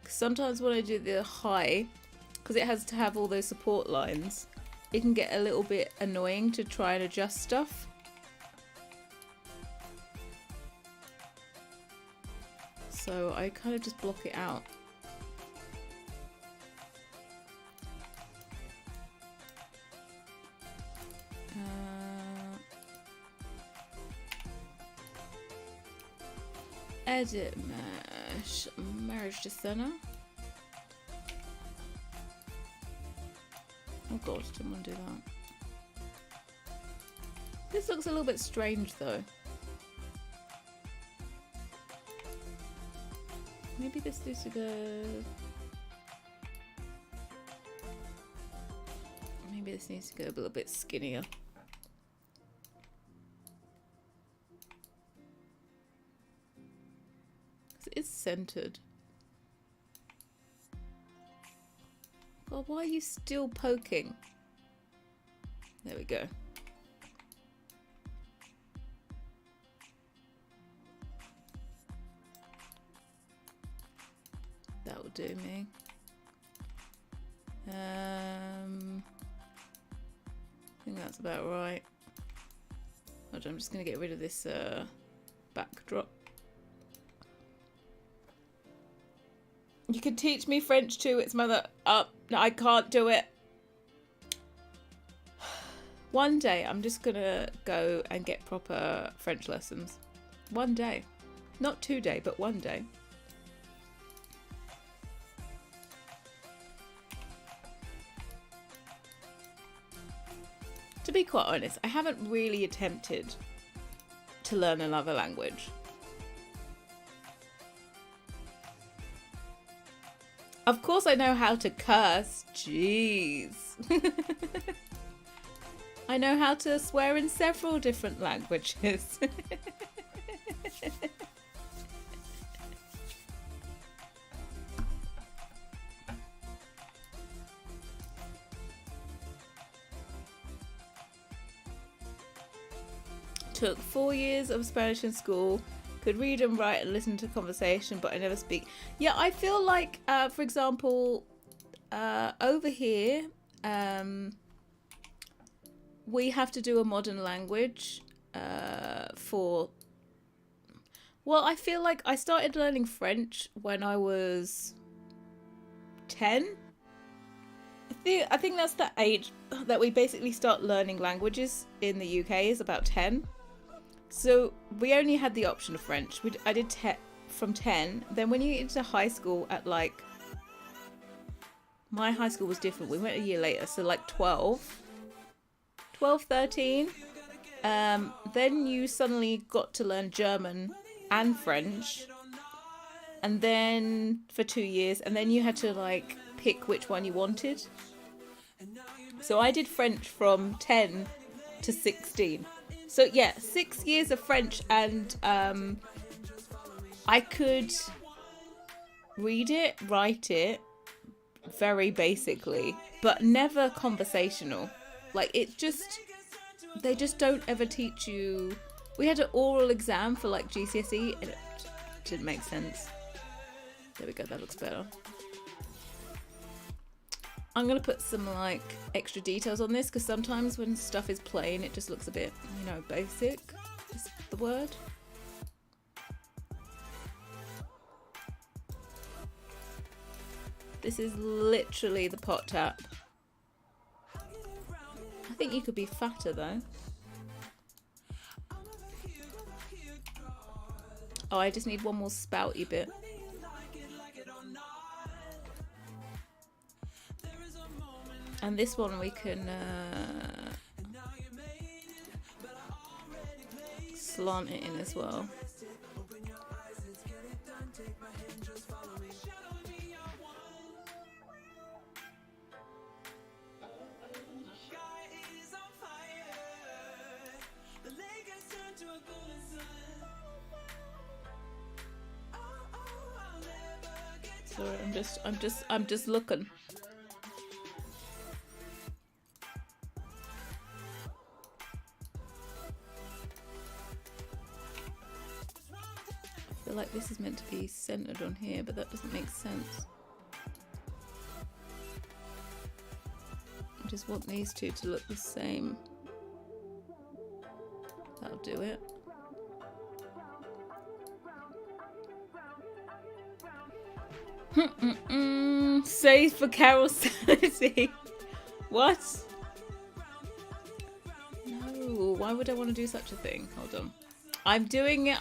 Because sometimes when I do the high, because it has to have all those support lines, it can get a little bit annoying to try and adjust stuff. So I kind of just block it out. Edit mesh, merge to center. Oh god, didn't want to do that. This looks a little bit strange though. Maybe this needs to go... Maybe this needs to go a little bit skinnier. It's centered. God, why are you still poking? There we go. That will do me. I think that's about right. Hold on, I'm just going to get rid of this backdrop. You can teach me French too. It's mother up. No, I can't do it. One day I'm just gonna go and get proper French lessons. One day. Not 2 days, but one day. To be quite honest, I haven't really attempted to learn another language. Of course I know how to curse. Jeez. I know how to swear in several different languages. Took 4 years of Spanish in school. Could read and write and listen to conversation, but I never speak. Yeah, I feel like, for example, over here, we have to do a modern language for... Well, I feel like I started learning French when I was 10. I think that's the age that we basically start learning languages in the UK, is about 10. So we only had the option of French. I did from 10. Then when you get into high school at like... My high school was different. We went a year later. So like 12, 13. Then you suddenly got to learn German and French. And then for 2 years. And then you had to like pick which one you wanted. So I did French from 10 to 16. So yeah, 6 years of French, and I could read it, write it, very basically, but never conversational. Like they just don't ever teach you. We had an oral exam for like GCSE, and it didn't make sense. There we go, that looks better. I'm going to put some like extra details on this because sometimes when stuff is plain it just looks a bit, you know, basic is the word. This is literally the pot tap. I think you could be fatter though. Oh, I just need one more spouty bit. And this one we can slant it in as well. Sorry, I'm just looking. I feel like this is meant to be centered on here, but that doesn't make sense. I just want these two to look the same. That'll do it. Save for Carol's sanity. What? No, why would I want to do such a thing? Hold on. I'm doing it,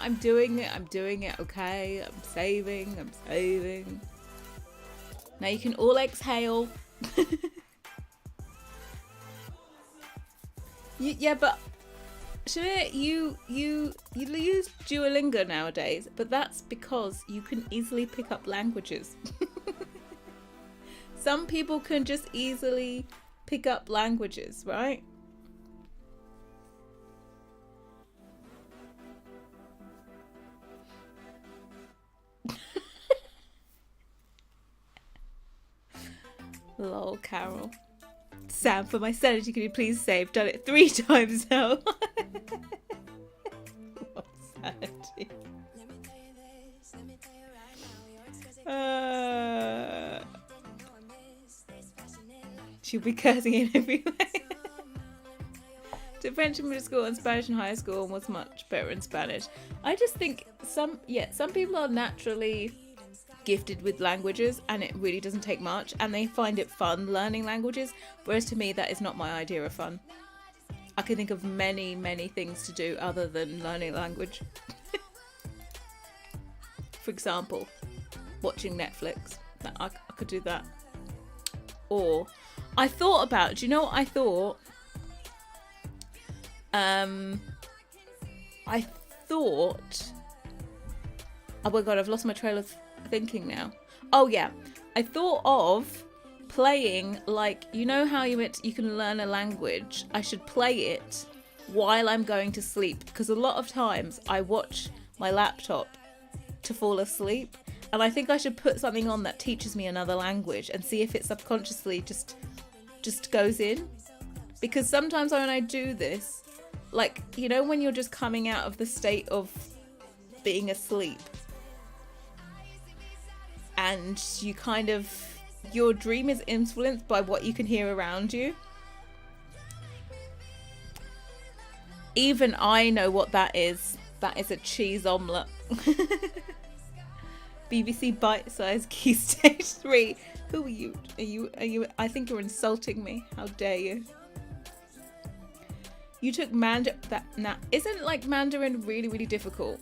okay? I'm saving. Now you can all exhale. Yeah, but Shania, you use Duolingo nowadays, but that's because you can easily pick up languages. Some people can just easily pick up languages, right? Lol, Carol. Sam, for my sanity, can you please save? Done it 3 times now. What sanity? She'll be cursing in every way. Did French in middle school and Spanish in high school and was much better in Spanish. I just think some people are naturally gifted with languages and it really doesn't take much and they find it fun learning languages, whereas to me that is not my idea of fun. I can think of many things to do other than learning language. For example, watching Netflix. I could do that. Or I thought about, do you know what I thought? I thought, oh my god, I've lost my trail of thinking now. Oh yeah, I thought of playing, like, you know how you can learn a language. I should play it while I'm going to sleep, because a lot of times I watch my laptop to fall asleep, and I think I should put something on that teaches me another language and see if it subconsciously just goes in. Because sometimes when I do this, like, you know, when you're just coming out of the state of being asleep and you kind of, your dream is influenced by what you can hear around you. Even I know what that is. That is a cheese omelette. BBC Bite-Sized Key Stage 3. Who are you? Are you? I think you're insulting me. How dare you? You took Mandarin. Nah, isn't like Mandarin really, really difficult?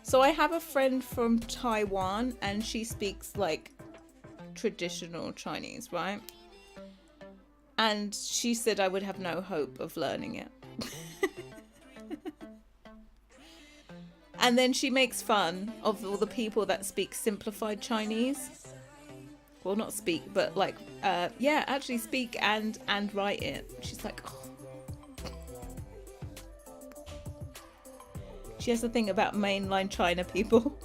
So I have a friend from Taiwan, and she speaks like traditional Chinese, right? And she said I would have no hope of learning it. And then she makes fun of all the people that speak simplified Chinese. Well, not speak, but like, yeah, actually speak and write it. She's like, oh. She has a thing about mainline China people.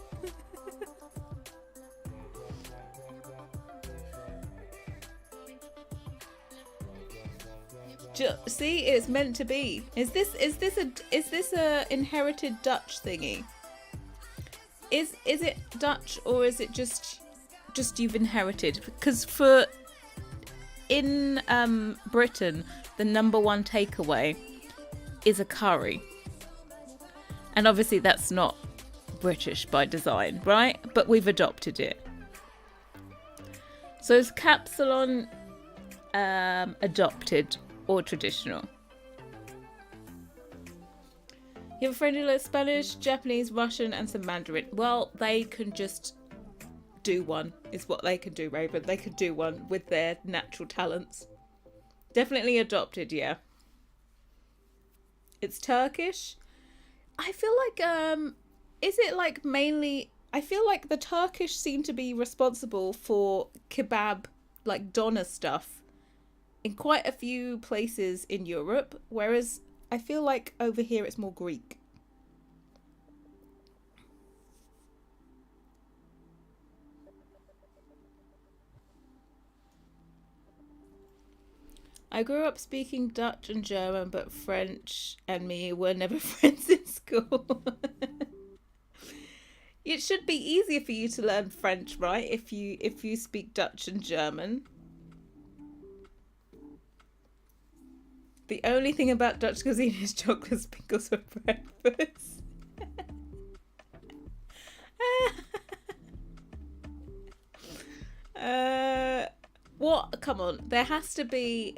See, it's meant to be. Is this a inherited Dutch thingy? Is it Dutch, or is it just you've inherited? Because in Britain, the number one takeaway is a curry, and obviously that's not British by design, right? But we've adopted it. So is Capsalon adopted or traditional? You have a friend who learns Spanish, Japanese, Russian, and some Mandarin. Well, they can just do one, is what they can do, Raven. They could do one with their natural talents. Definitely adopted, yeah. It's Turkish. I feel like, is it like mainly, I feel like the Turkish seem to be responsible for kebab, like doner stuff, in quite a few places in Europe, whereas I feel like over here it's more Greek. I grew up speaking Dutch and German, but French and me were never friends in school. It should be easier for you to learn French, right? If you speak Dutch and German. The only thing about Dutch cuisine is chocolate sprinkles for breakfast. What? Come on. There has to be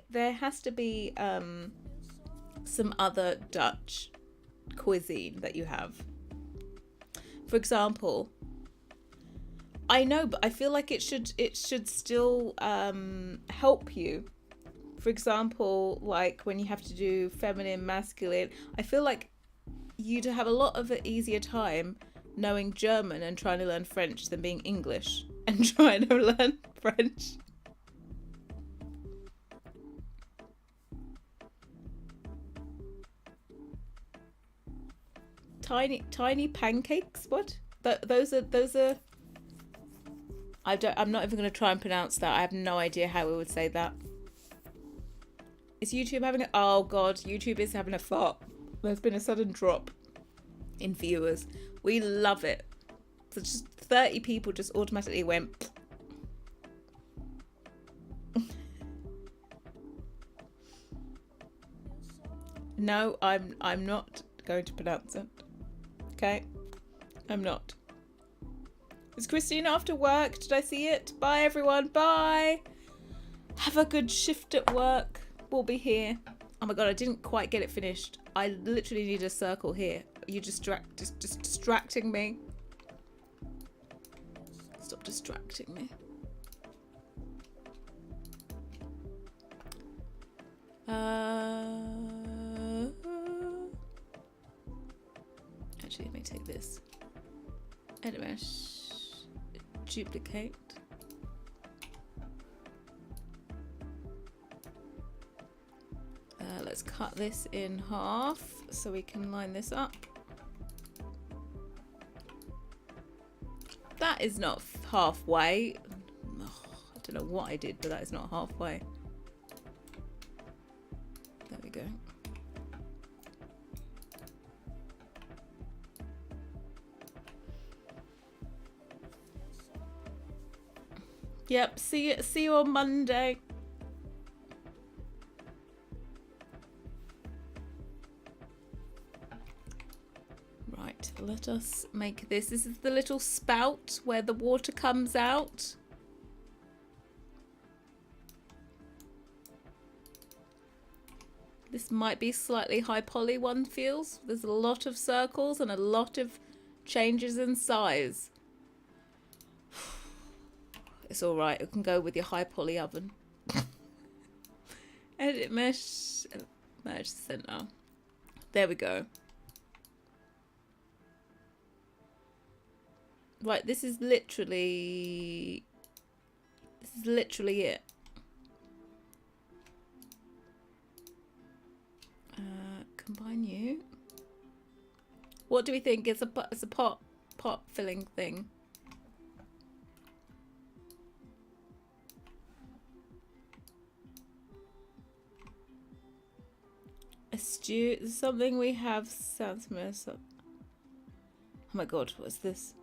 some other Dutch cuisine that you have. For example, I know, but I feel like it should still help you. For example, like when you have to do feminine, masculine, I feel like you'd have a lot of an easier time knowing German and trying to learn French than being English and trying to learn French. Tiny pancakes? What? Those are. I'm not even going to try and pronounce that. I have no idea how we would say that. Is YouTube having a... Oh, God. YouTube is having a fart. There's been a sudden drop in viewers. We love it. So just 30 people just automatically went... No, I'm not going to pronounce it. Okay? I'm not. Is Christine after work? Did I see it? Bye, everyone. Bye. Have a good shift at work. We'll be here. Oh my god, I didn't quite get it finished. I literally need a circle here. You just distracting me. Stop distracting me. Actually, let me take this. Edit mesh. Duplicate. Let's cut this in half so we can line this up. That is not halfway. Oh, I don't know what I did, but that is not halfway. There we go. Yep, see you on Monday. Right, let us make this. This is the little spout where the water comes out. This might be slightly high poly, one feels. There's a lot of circles and a lot of changes in size. It's all right. It can go with your high poly oven. Edit mesh, merge center. There we go. Right, this is literally it. Combine you. What do we think? It's a pot filling thing. A stew, something we have sounds familiar. Oh my god, what's this?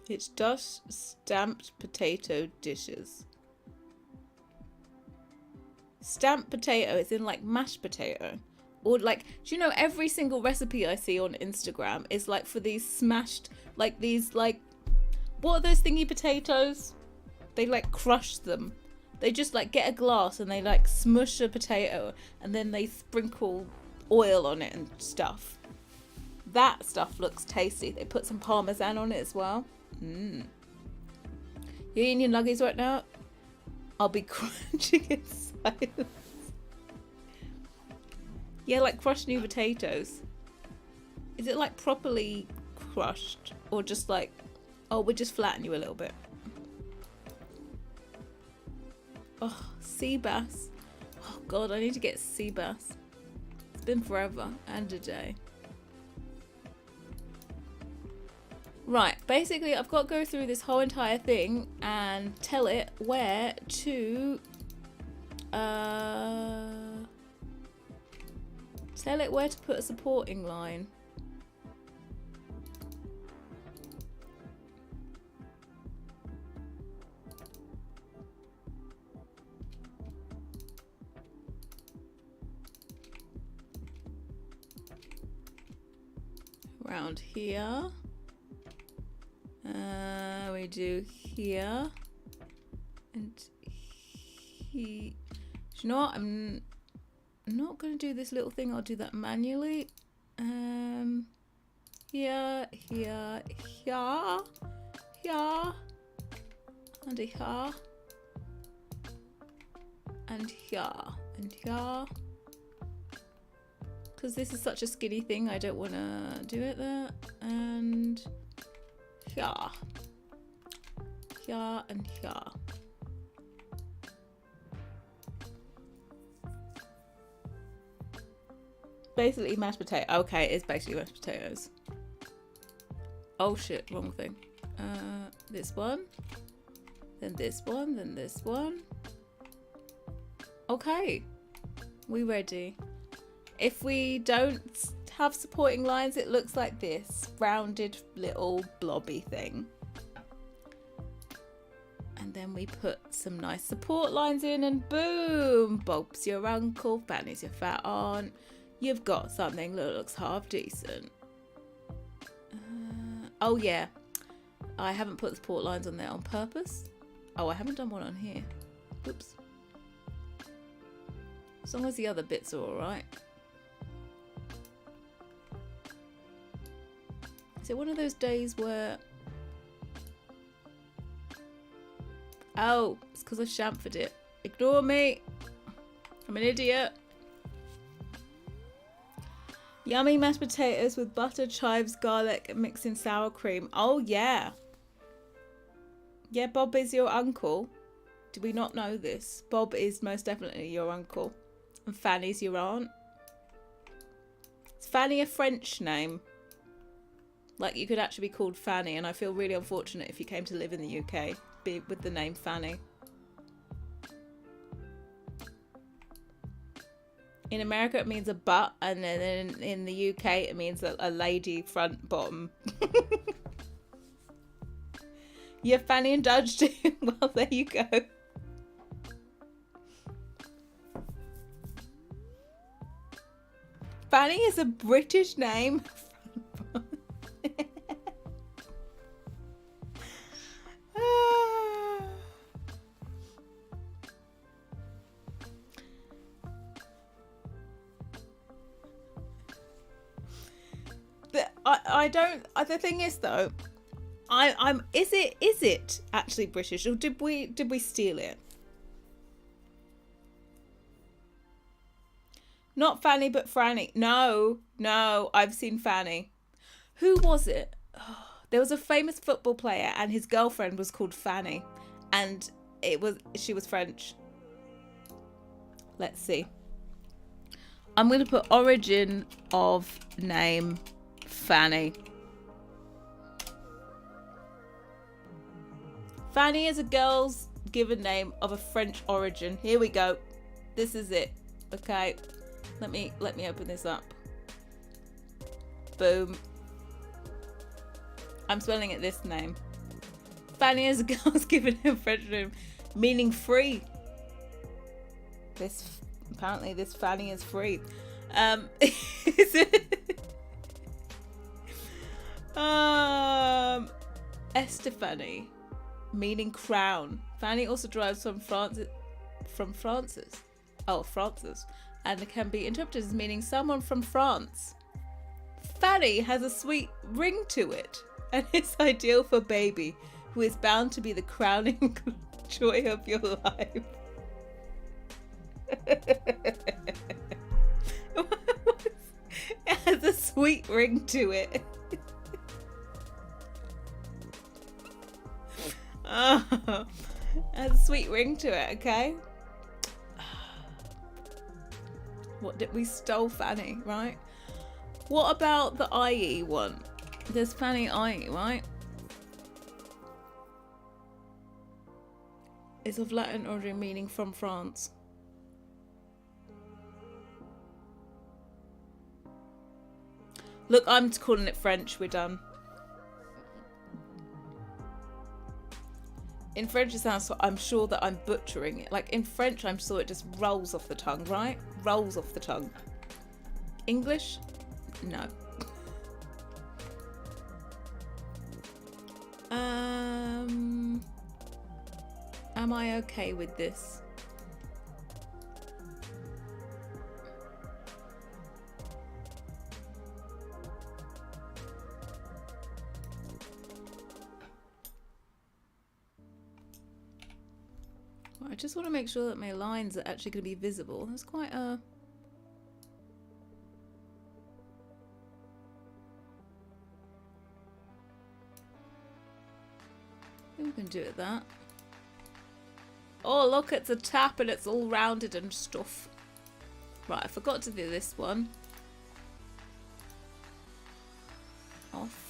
It's just stamped potato dishes. Stamped potato is in like mashed potato. Or like, do you know every single recipe I see on Instagram is like for these smashed, like these like, what are those thingy potatoes? They like crush them. They just like get a glass and they like smush a potato and then they sprinkle oil on it and stuff. That stuff looks tasty. They put some parmesan on it as well. You eating your nuggies right now? I'll be crunching in silence. Yeah, like crushed new potatoes. Is it like properly crushed or just like, oh, we'll just flatten you a little bit? Oh, sea bass. Oh god, I need to get sea bass. It's been forever and a day. Right, basically I've got to go through this whole entire thing and tell it where to put a supporting line. Around here. We do here. And he. Do you know what? I'm not going to do this little thing. I'll do that manually. Here, here, here, here, and here, and here, and here. Because this is such a skinny thing, I don't want to do it there. And here, here, and here. Basically mashed potato. Okay, it's basically mashed potatoes. Oh shit, wrong thing. This one, then this one, then this one. Okay, we ready. If we don't have supporting lines, it looks like this rounded little blobby thing. And then we put some nice support lines in and boom, Bob's your uncle, Fanny's your fat aunt. You've got something that looks half decent. Oh yeah, I haven't put the support lines on there on purpose. Oh, I haven't done one on here. Oops. As long as the other bits are alright. Is it one of those days where Oh, it's because I chamfered it. Ignore me. I'm an idiot. Yummy mashed potatoes with butter, chives, garlic, and mixed in sour cream. Oh, yeah. Yeah, Bob is your uncle. Do we not know this? Bob is most definitely your uncle. And Fanny's your aunt. Is Fanny a French name? Like, you could actually be called Fanny, and I feel really unfortunate if you came to live in the UK with the name Fanny. In America, it means a butt, and then in the UK, it means a lady front bottom. Yeah, Fanny and Dudge too. Well, there you go. Fanny is a British name. I don't. The thing is, though, I'm. Is it actually British, or did we steal it? Not Fanny, but Franny. No, I've seen Fanny. Who was it? Oh, there was a famous football player, and his girlfriend was called Fanny, and she was French. Let's see. I'm going to put origin of name Fanny. Fanny is a girl's given name of a French origin. Here we go. This is it. Okay. Let me open this up. Boom. I'm spelling it this name. Fanny is a girl's given a French name meaning free. Apparently this Fanny is free. Estefany, meaning crown. Fanny also derives from Francis, and it can be interpreted as meaning someone from France. Fanny has a sweet ring to it, and it's ideal for baby, who is bound to be the crowning joy of your life. It has a sweet ring to it. Oh, it has a sweet ring to it, okay? What did we stole Fanny, right? What about the IE one? There's Fanny IE, right? It's of Latin origin meaning from France. Look, I'm calling it French. We're done. In French, it sounds. I'm sure that I'm butchering it. Like in French, I'm sure it just rolls off the tongue, right? Rolls off the tongue. English? No. Am I okay with this? I just want to make sure that my lines are actually going to be visible. That's quite a... I think we can do it that. Oh, look, it's a tap and it's all rounded and stuff. Right, I forgot to do this one. Off.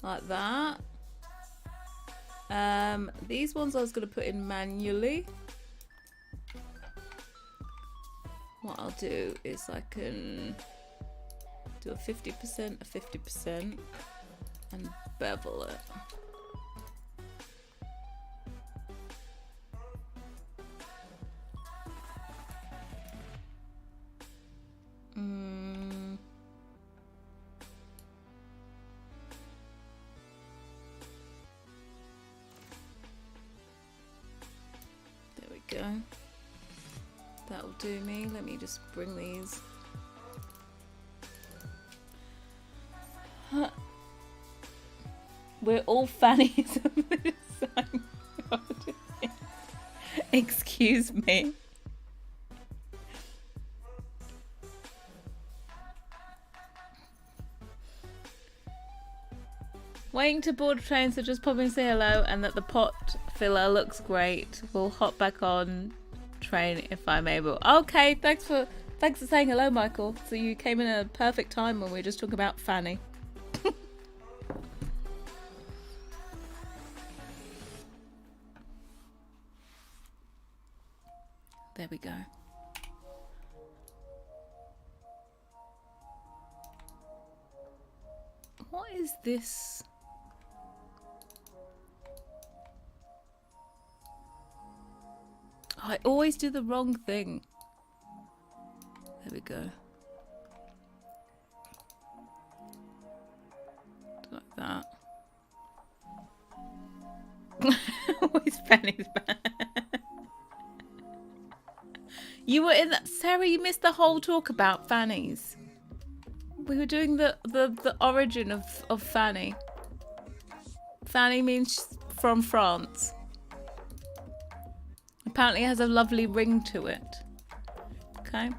Like that. These ones I was going to put in manually. What I'll do is I can do a 50%, a 50%, and bevel it. There we go. That'll do me. Let me just bring these. We're all fannies of the design. Excuse me. Waiting to board a train, so just pop in and say hello, and that the pot filler looks great. We'll hop back on train if I'm able. Okay, thanks for saying hello, Michael. So you came in a perfect time when we were just talking about Fanny. There we go. What is this? I always do the wrong thing. There we go. Like that. Always Fanny's bad. You were in that, Sarah. You missed the whole talk about fannies. We were doing the origin of Fanny. Fanny means from France. Apparently it has a lovely ring to it. Okay.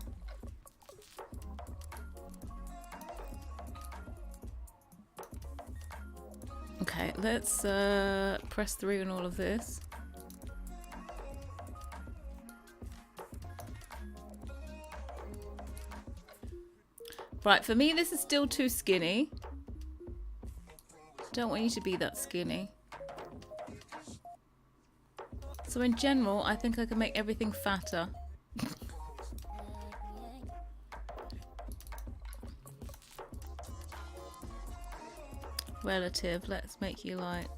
Okay, let's press through on all of this. Right, for me this is still too skinny. Don't want you to be that skinny. So in general, I think I can make everything fatter. Relative, let's make you like...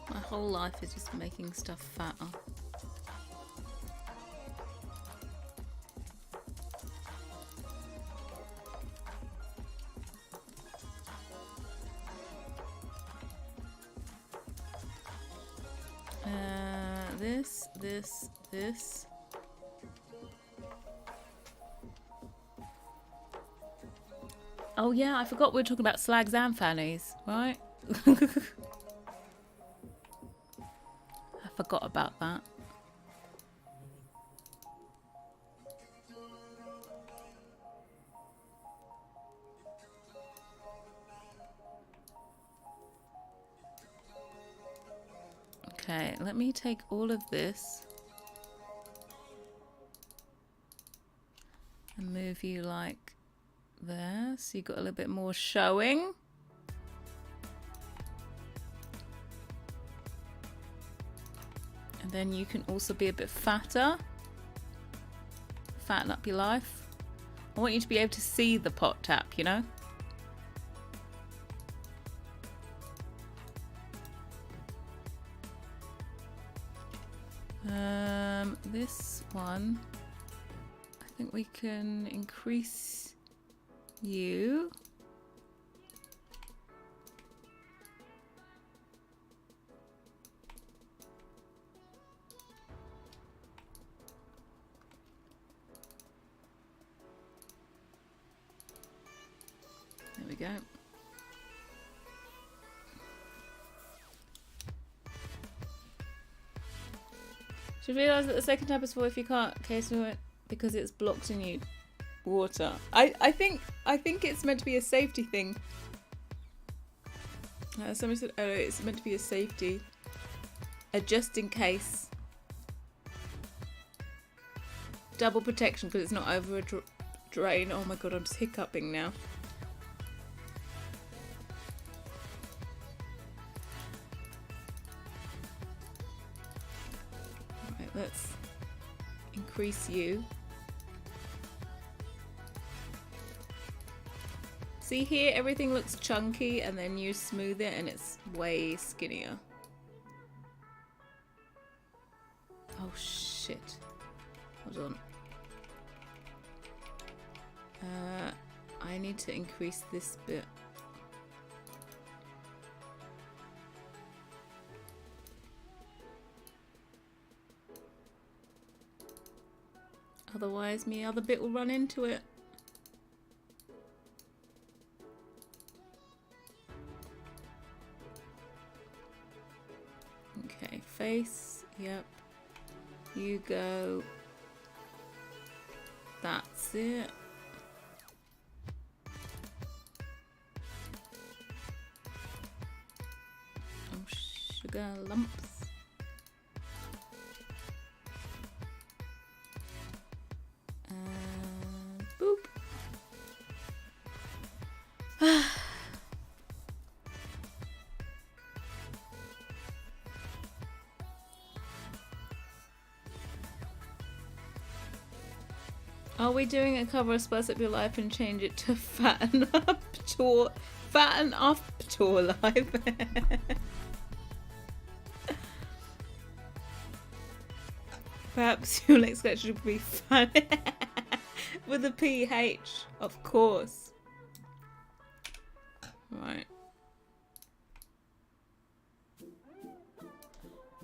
My whole life is just making stuff fatter. This. Oh yeah, I forgot we were talking about slags and fannies, right? I forgot about that. Okay, let me take all of this and move you like there, so you got a little bit more showing. And then you can also be a bit fatter. Fatten up your life. I want you to be able to see the pot tap, you know? This one, I think we can increase you. There we go. Should realise that the second tab is for if you can't case it because it's blocked in you water. I think it's meant to be a safety thing. Somebody said, oh, it's meant to be a safety, a just in case, double protection because it's not over a drain. Oh my god, I'm just hiccuping now. Let's increase you. See here, everything looks chunky and then you smooth it and it's way skinnier. Oh shit. Hold on. I need to increase this bit. Otherwise, my other bit will run into it. Okay, face. Yep. You go. That's it. Oh, sugar lumps. Boop. Are we doing a cover of Spice Up Your Life and change it to Fatten Up Tour Life? Perhaps your next sketch should be fun with a PH, of course. Right.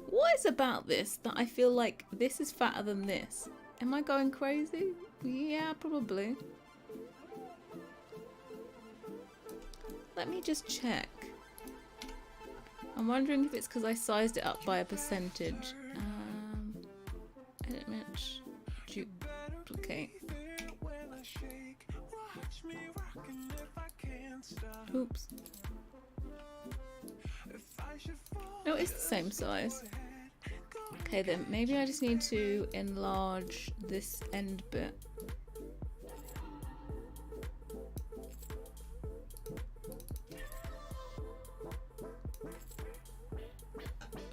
What is about this that I feel like this is fatter than this? Am I going crazy? Yeah, probably. Let me just check. I'm wondering if it's because I sized it up by a percentage. Edit match. Duplicate. Oops. No, it's the same size. Okay then, maybe I just need to enlarge this end bit.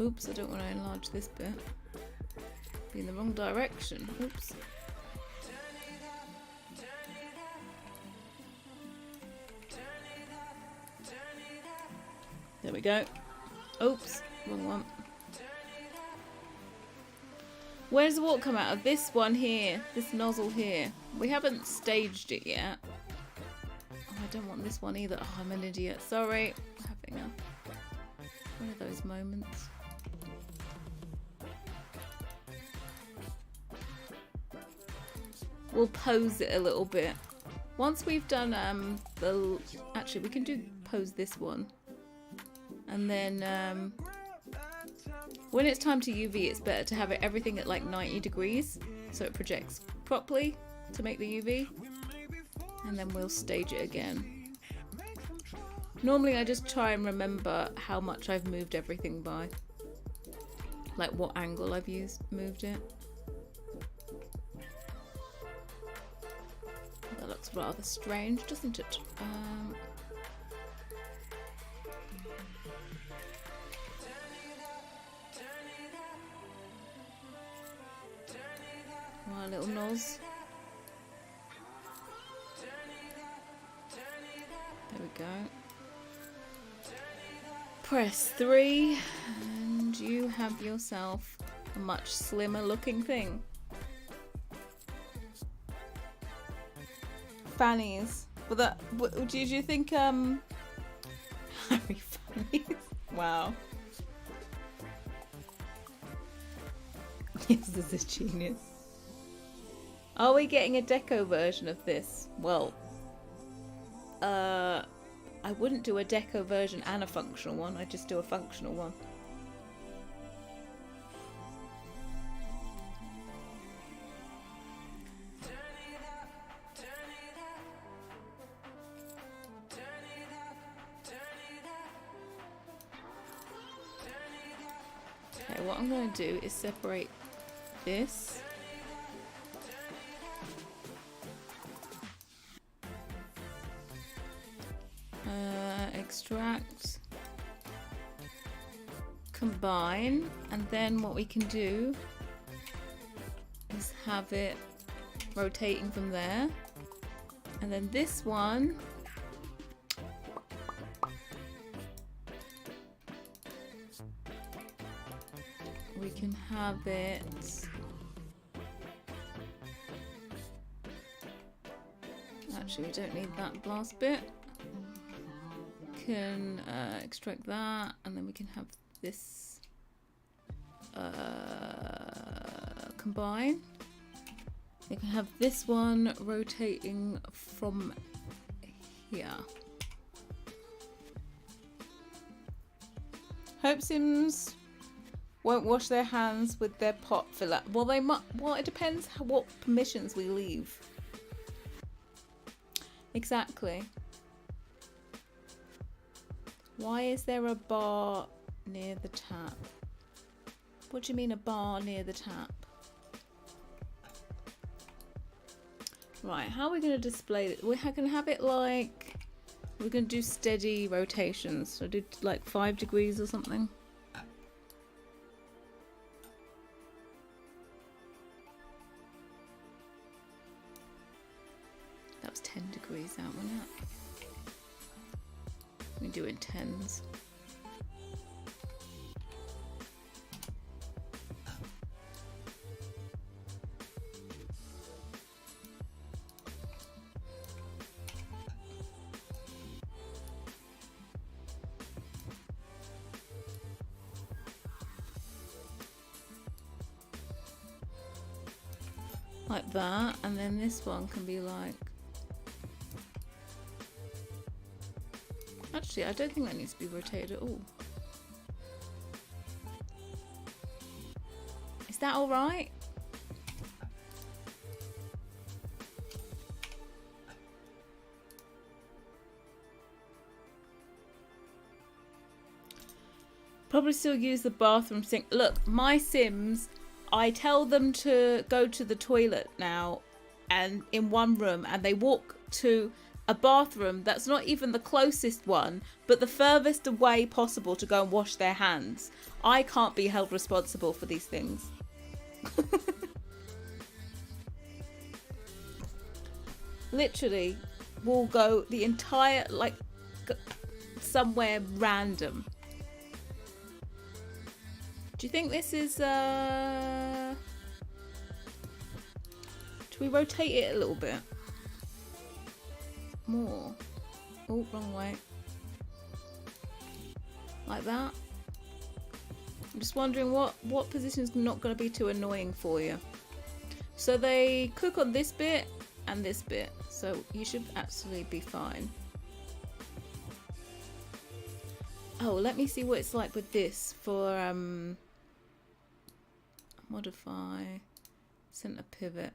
Oops, I don't want to enlarge this bit. Be in the wrong direction. Oops. There we go. Oops, wrong one. Where's the water come out of? This one here. This nozzle here. We haven't staged it yet. Oh, I don't want this one either. Oh, I'm an idiot. Sorry. I'm having one of those moments. We'll pose it a little bit. Once we've done actually we can do pose this one. And then when it's time to UV, it's better to have everything at like 90 degrees so it projects properly to make the UV. And then we'll stage it again. Normally I just try and remember how much I've moved everything by. Like what angle I've moved it. That looks rather strange, doesn't it? Our little nose. There we go. Press 3 and you have yourself a much slimmer looking thing. Fannies. But that, did you think Harrie fannies? Wow. Yes, this is genius. Are we getting a deco version of this? Well, I wouldn't do a deco version and a functional one. I'd just do a functional one. Okay, what I'm going to do is separate this. Extract, combine, and then what we can do is have it rotating from there, and then this one we can have it actually we don't need that last bit. Can extract that, and then we can have this combine. You can have this one rotating from here. Hope Sims won't wash their hands with their pot filler. Well, they might. Well, it depends what permissions we leave. Exactly. Why is there a bar near the tap? What do you mean a bar near the tap? Right, how are we going to display it? We're going to have it like... We're going to do steady rotations. So do like 5 degrees or something. That was 10 degrees out, wasn't it? We do in 10s. Like that, and then this one can be like... Actually, I don't think that needs to be rotated at all. Is that alright? Probably still use the bathroom sink. Look, my Sims, I tell them to go to the toilet now and in one room, and they walk to a bathroom that's not even the closest one, but the furthest away possible to go and wash their hands. I can't be held responsible for these things. Literally, we'll go the entire, like, somewhere random. Do you think this is, should we rotate it a little bit? More. Oh, wrong way. Like that. I'm just wondering what position is not going to be too annoying for you. So they cook on this bit and this bit. So you should absolutely be fine. Oh, let me see what it's like with this for modify center pivot.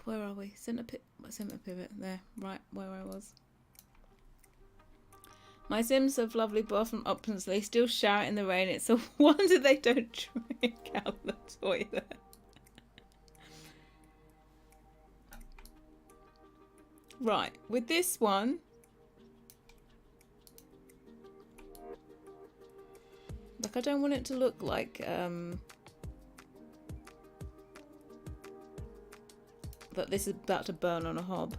Where are we? Center pivot there, right where I was. My Sims have lovely bathroom options. They still shower in the rain. It's a wonder they don't drink out the toilet. Right, with this one, like I don't want it to look like that this is about to burn on a hob.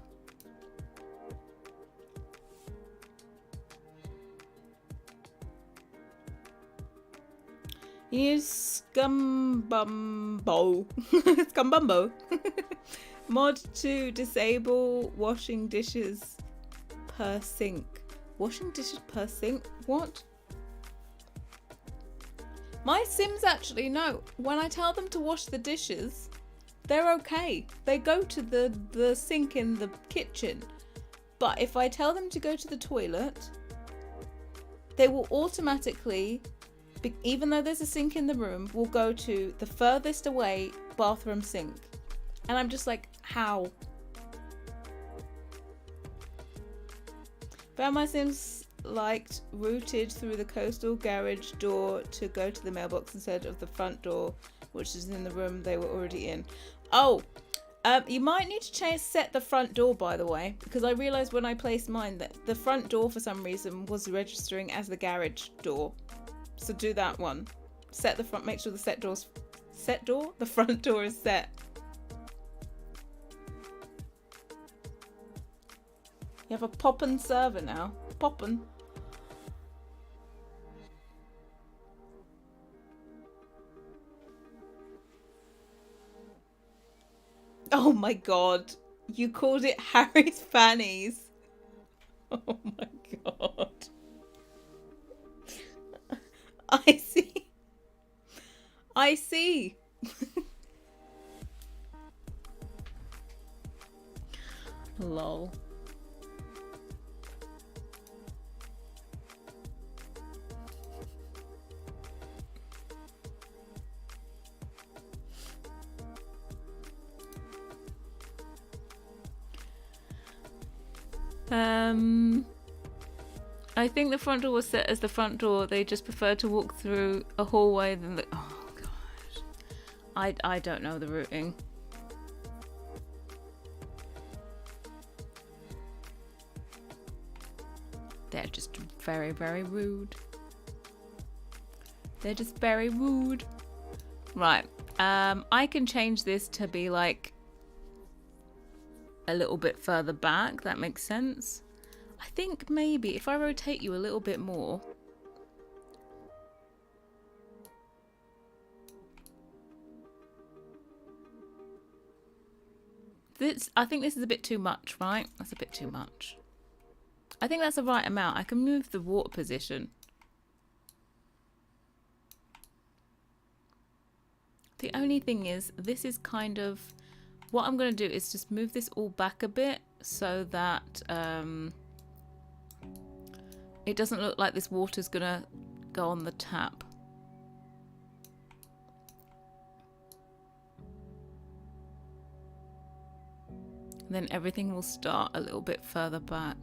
Use Scumbumbo. Scumbumbo. Mod to disable washing dishes per sink. Washing dishes per sink? What? My Sims actually know. When I tell them to wash the dishes, they're okay. They go to the sink in the kitchen. But if I tell them to go to the toilet, they will automatically, even though there's a sink in the room, will go to the furthest away bathroom sink. And I'm just like, how? Found my Sims liked routed through the coastal garage door to go to the mailbox instead of the front door, which is in the room they were already in. Oh, you might need to set the front door, by the way, because I realized when I placed mine that the front door for some reason was registering as the garage door. So do that one. Set the front, make sure the the front door is set. You have a poppin' server now. Poppin'. Oh my god. You called it Harry's Fannies. Oh my god. I see. I see. Lol. I think the front door was set as the front door. They just prefer to walk through a hallway than the... Oh, gosh. I don't know the routing. They're just very, very rude. They're just very rude. Right. I can change this to be like a little bit further back. That makes sense. I think maybe if I rotate you a little bit more. I think this is a bit too much, right? That's a bit too much. I think that's the right amount. I can move the water position. The only thing is, this is kind of... What I'm going to do is just move this all back a bit so that it doesn't look like this water's going to go on the tap. And then everything will start a little bit further back.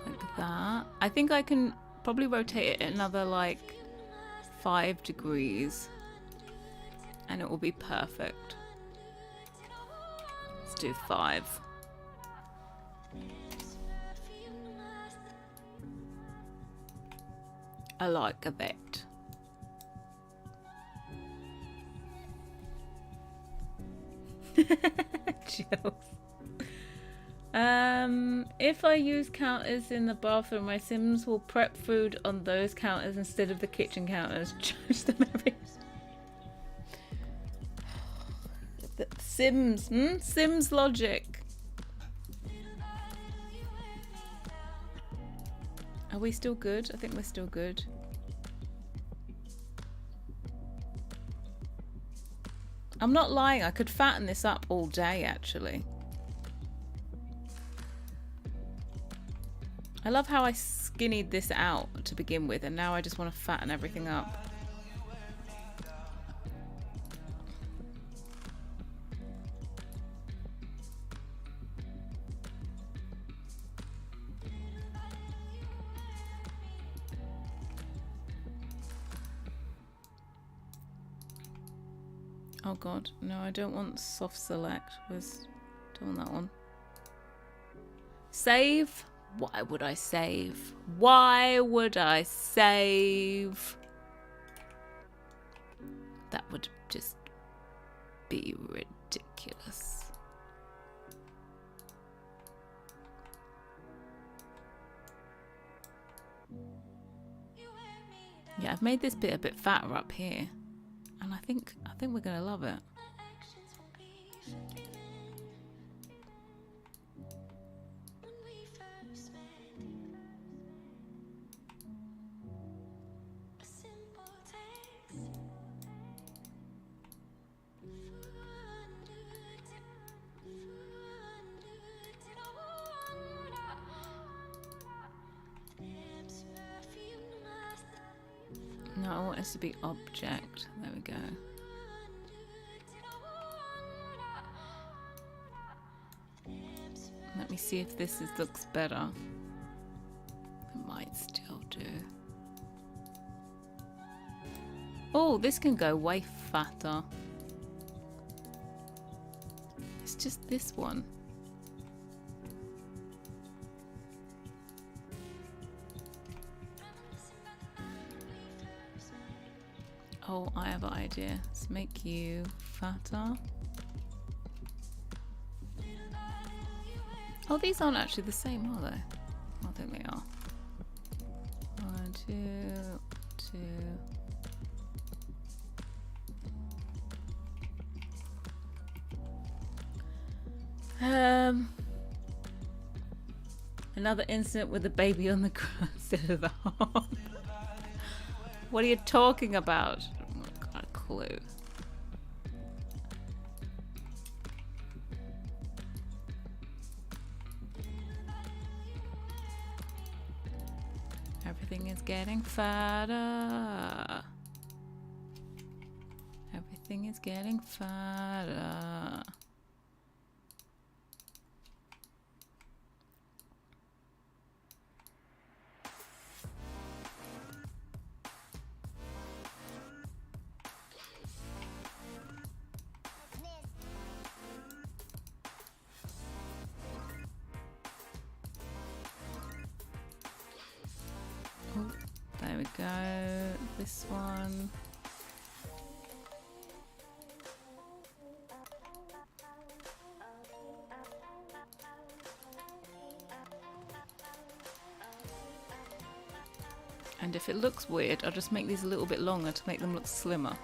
Like that. I think I can probably rotate it another like 5 degrees and it will be perfect. Let's do 5. I like that. Chills. If I use counters in the bathroom, my Sims will prep food on those counters instead of the kitchen counters. Charge them every... Sims, Sims logic. Are we still good? I think we're still good. I'm not lying, I could fatten this up all day actually. I love how I skinnied this out to begin with and now I just want to fatten everything up. Oh god, no, I don't want soft select. Don't want that one. Save? Why would I save? Why would I save? That would just be ridiculous. Yeah, I've made this bit a bit fatter up here. And I think we're gonna love it. No, I want this to be object. There we go. Let me see if this looks better. It might still do. Oh, this can go way fatter. It's just this one. Oh, I have an idea. Let's make you fatter. Oh, these aren't actually the same, are they? I think they are. 1, 2, 2. Another incident with the baby on the ground instead of the heart. What are you talking about? I've got a clue. Everything is getting fatter. Everything is getting fatter. Oh, there we go. This one. And if it looks weird, I'll just make these a little bit longer to make them look slimmer.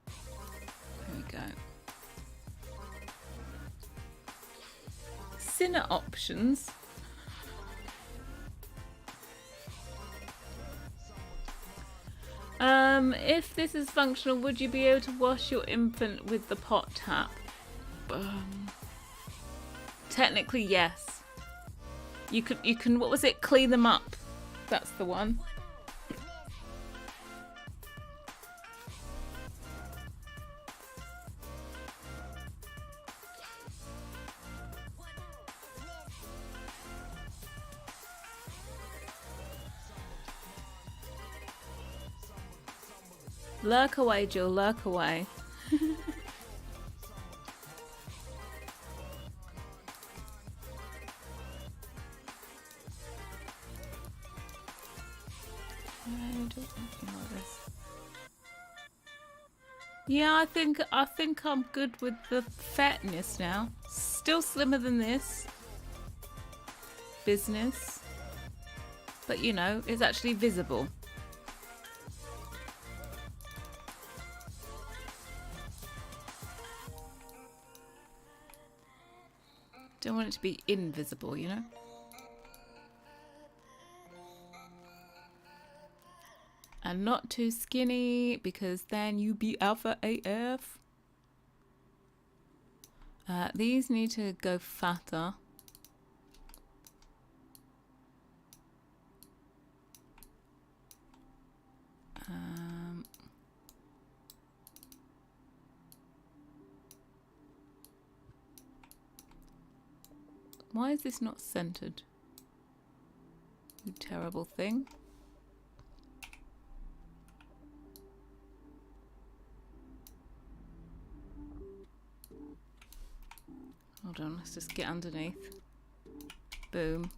There we go. Sinner options. If this is functional, would you be able to wash your infant with the pot tap? Technically, yes. You can, what was it? Clean them up. That's the one. Lurk away, Jill, lurk away. Yeah, I think I'm good with the fatness now. Still slimmer than this business, but you know, it's actually visible. Don't want it to be invisible, you know? And not too skinny, because then you be alpha AF. These need to go fatter. Why is this not centered? You terrible thing. Hold on, let's just get underneath. Boom.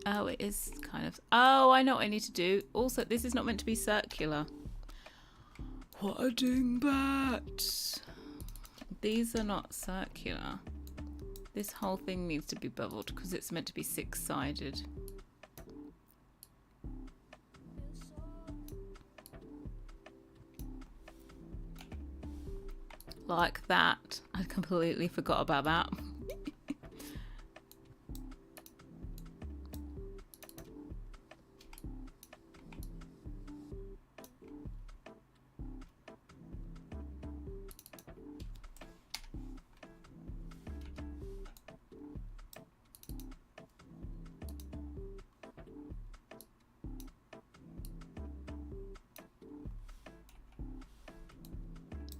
Oh, it is kind of... Oh, I know what I need to do. Also, this is not meant to be circular. What a dingbat. These are not circular. This whole thing needs to be beveled because it's meant to be six-sided. Like that. I completely forgot about that.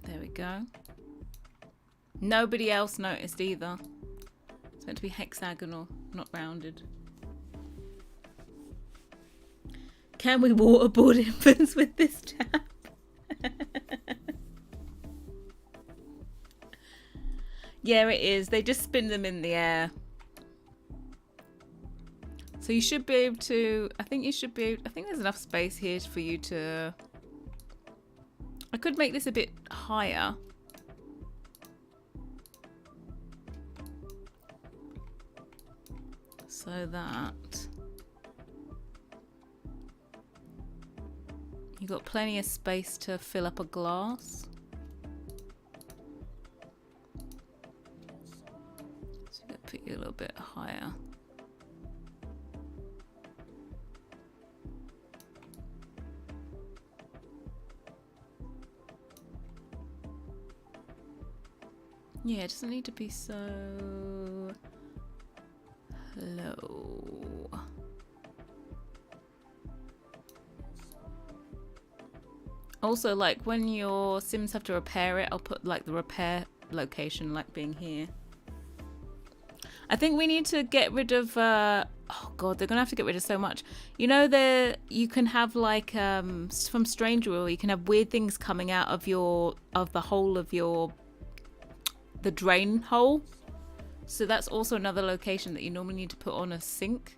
There we go. Nobody else noticed either. It's meant to be hexagonal, not rounded. Can we waterboard infants with this tap? Yeah, it is. They just spin them in the air. So you should be able to... I think you should be able... I think there's enough space here for you to... I could make this a bit higher. So that you got plenty of space to fill up a glass. So I'm gonna put you a little bit higher. Yeah, it doesn't need to be so low. Also, like when your Sims have to repair it, I'll put like the repair location like being here. I think we need to get rid of oh god, they're gonna have to get rid of so much. You know, you can have like from Stranger World, you can have weird things coming out of the hole of the drain hole. So that's also another location that you normally need to put on a sink.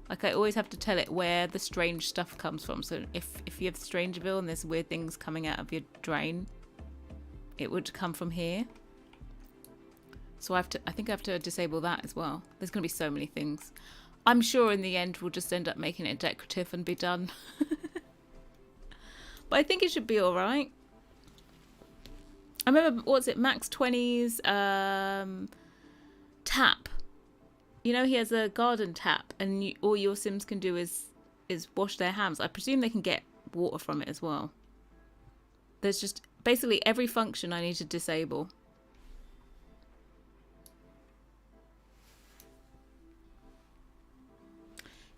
Like I always have to tell it where the strange stuff comes from. So if you have Strangerville and there's weird things coming out of your drain, it would come from here. So I think I have to disable that as well. There's going to be so many things. I'm sure in the end we'll just end up making it decorative and be done. But I think it should be all right. I remember, what's it, Max 20's tap. You know, he has a garden tap, and all your Sims can do is wash their hands. I presume they can get water from it as well. There's just basically every function I need to disable.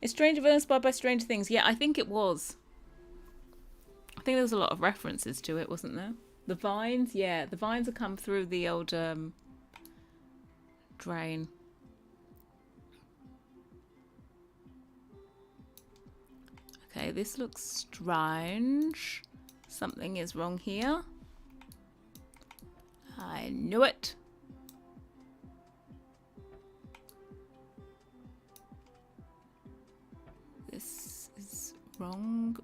Is Strangerville inspired by Stranger Things? Yeah, I think it was. I think there was a lot of references to it, wasn't there? The vines, yeah, the vines have come through the old drain. Okay, this looks strange. Something is wrong here. I knew it. This is wrong.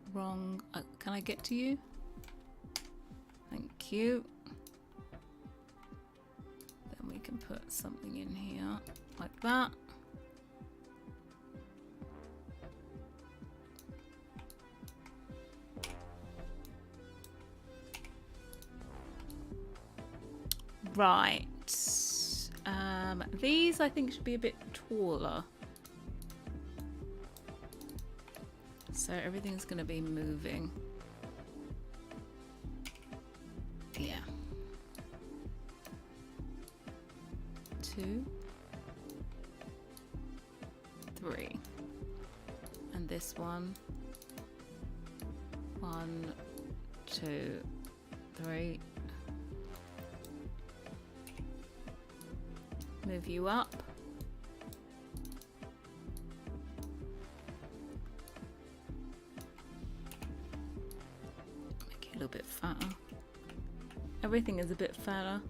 Can I get to you? Thank you. Then we can put something in here like that. Right. These I think should be a bit taller. So everything's going to be moving. Yeah. 2, 3. And this one. 1, 2, 3. Move you up. Make it a little bit fatter. Everything is a bit fatter.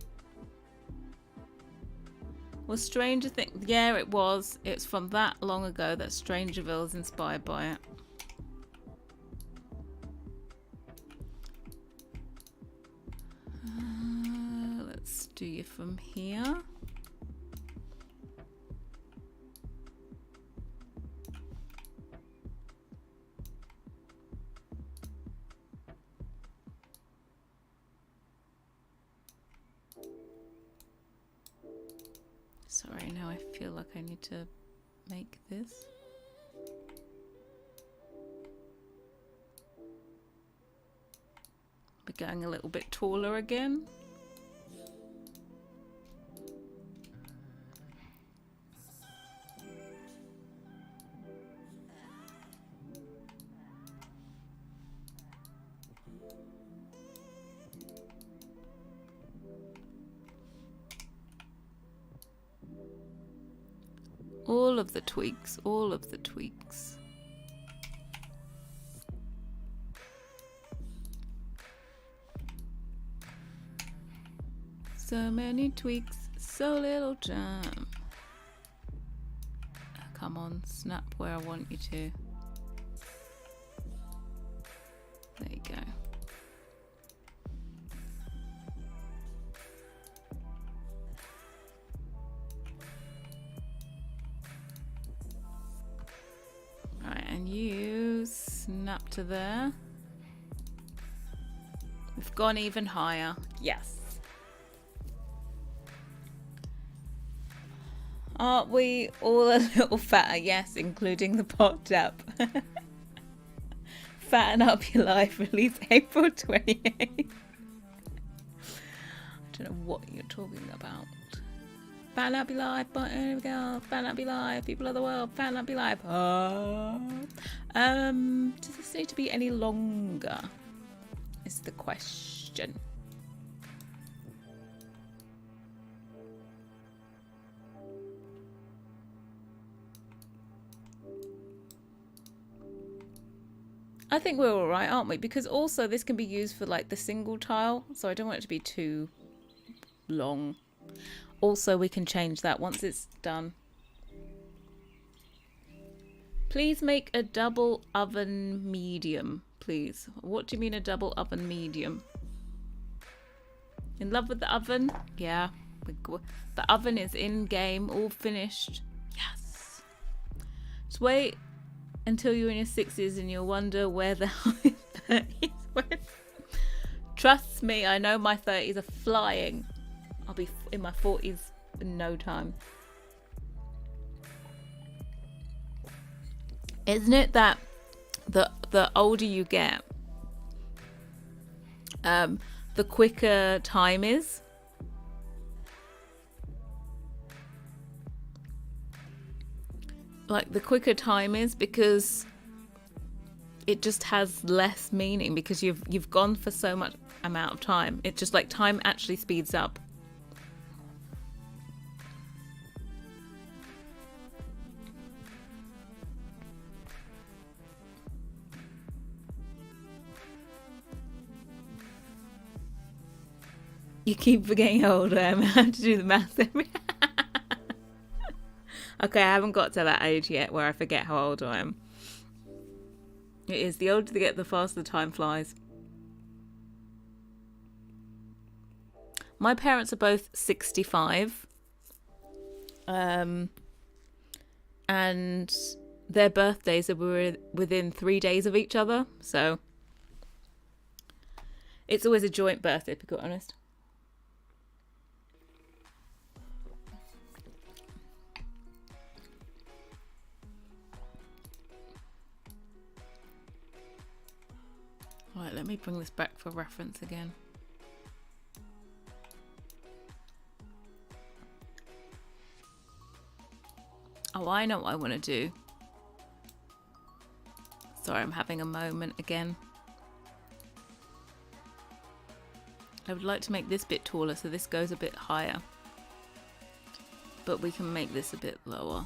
Was Stranger Things? Yeah, it was. It's from that long ago that Strangerville is inspired by it. Let's do you from here. Sorry, now I feel like I need to make this. We're going a little bit taller again. All of the tweaks, all of the tweaks. So many tweaks, so little jam. Come on, snap where I want you to. There you go. Snap to there. We've gone even higher. Yes. Aren't we all a little fatter? Yes, including the pot tap. Fatten Up Your Life, released April 28th. I don't know what you're talking about. Fatten Up Your Life, here we go. Fatten Up Your Life, people of the world, fatten up your life. Does this need to be any longer? Is the question. I think we're all right, aren't we? Because also this can be used for like the single tile, so I don't want it to be too long. Also, we can change that once it's done. Please make a double oven medium, please. What do you mean a double oven medium? In love with the oven? Yeah. The oven is in game, all finished. Yes. Just wait until you're in your 60s and you'll wonder where the hell your 30s went. Trust me, I know my 30s are flying. I'll be in my 40s in no time. Isn't it that the older you get, the quicker time is? Like the quicker time is because it just has less meaning because you've gone for so much amount of time. It's just like time actually speeds up. You keep forgetting how old I am. I have to do the math every. Okay, I haven't got to that age yet where I forget how old I am. It is. The older they get, the faster the time flies. My parents are both 65. And their birthdays are within 3 days of each other. So it's always a joint birthday, to be quite honest. Right, let me bring this back for reference again. Oh, I know what I want to do. Sorry, I'm having a moment again. I would like to make this bit taller so this goes a bit higher. But we can make this a bit lower.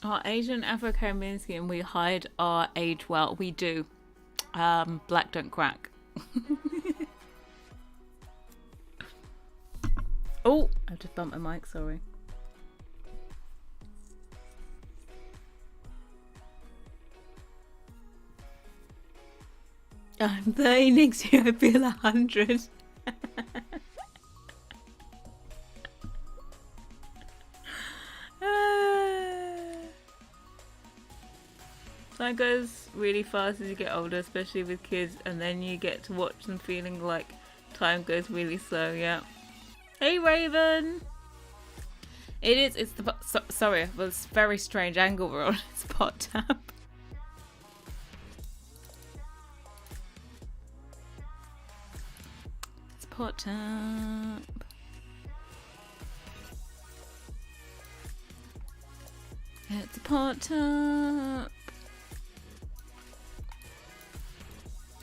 Our Asian Afro-Caribbean skin, we hide our age well. We do. Black don't crack. Oh, I just bumped my mic, sorry. I'm 30 next year, I feel 100. Time goes really fast as you get older, especially with kids, and then you get to watch them feeling like time goes really slow. Yeah. Hey Raven. It is. It's the. Sorry, it was a very strange angle we're on. It's pot tap. It's pot tap. It's a pot tap.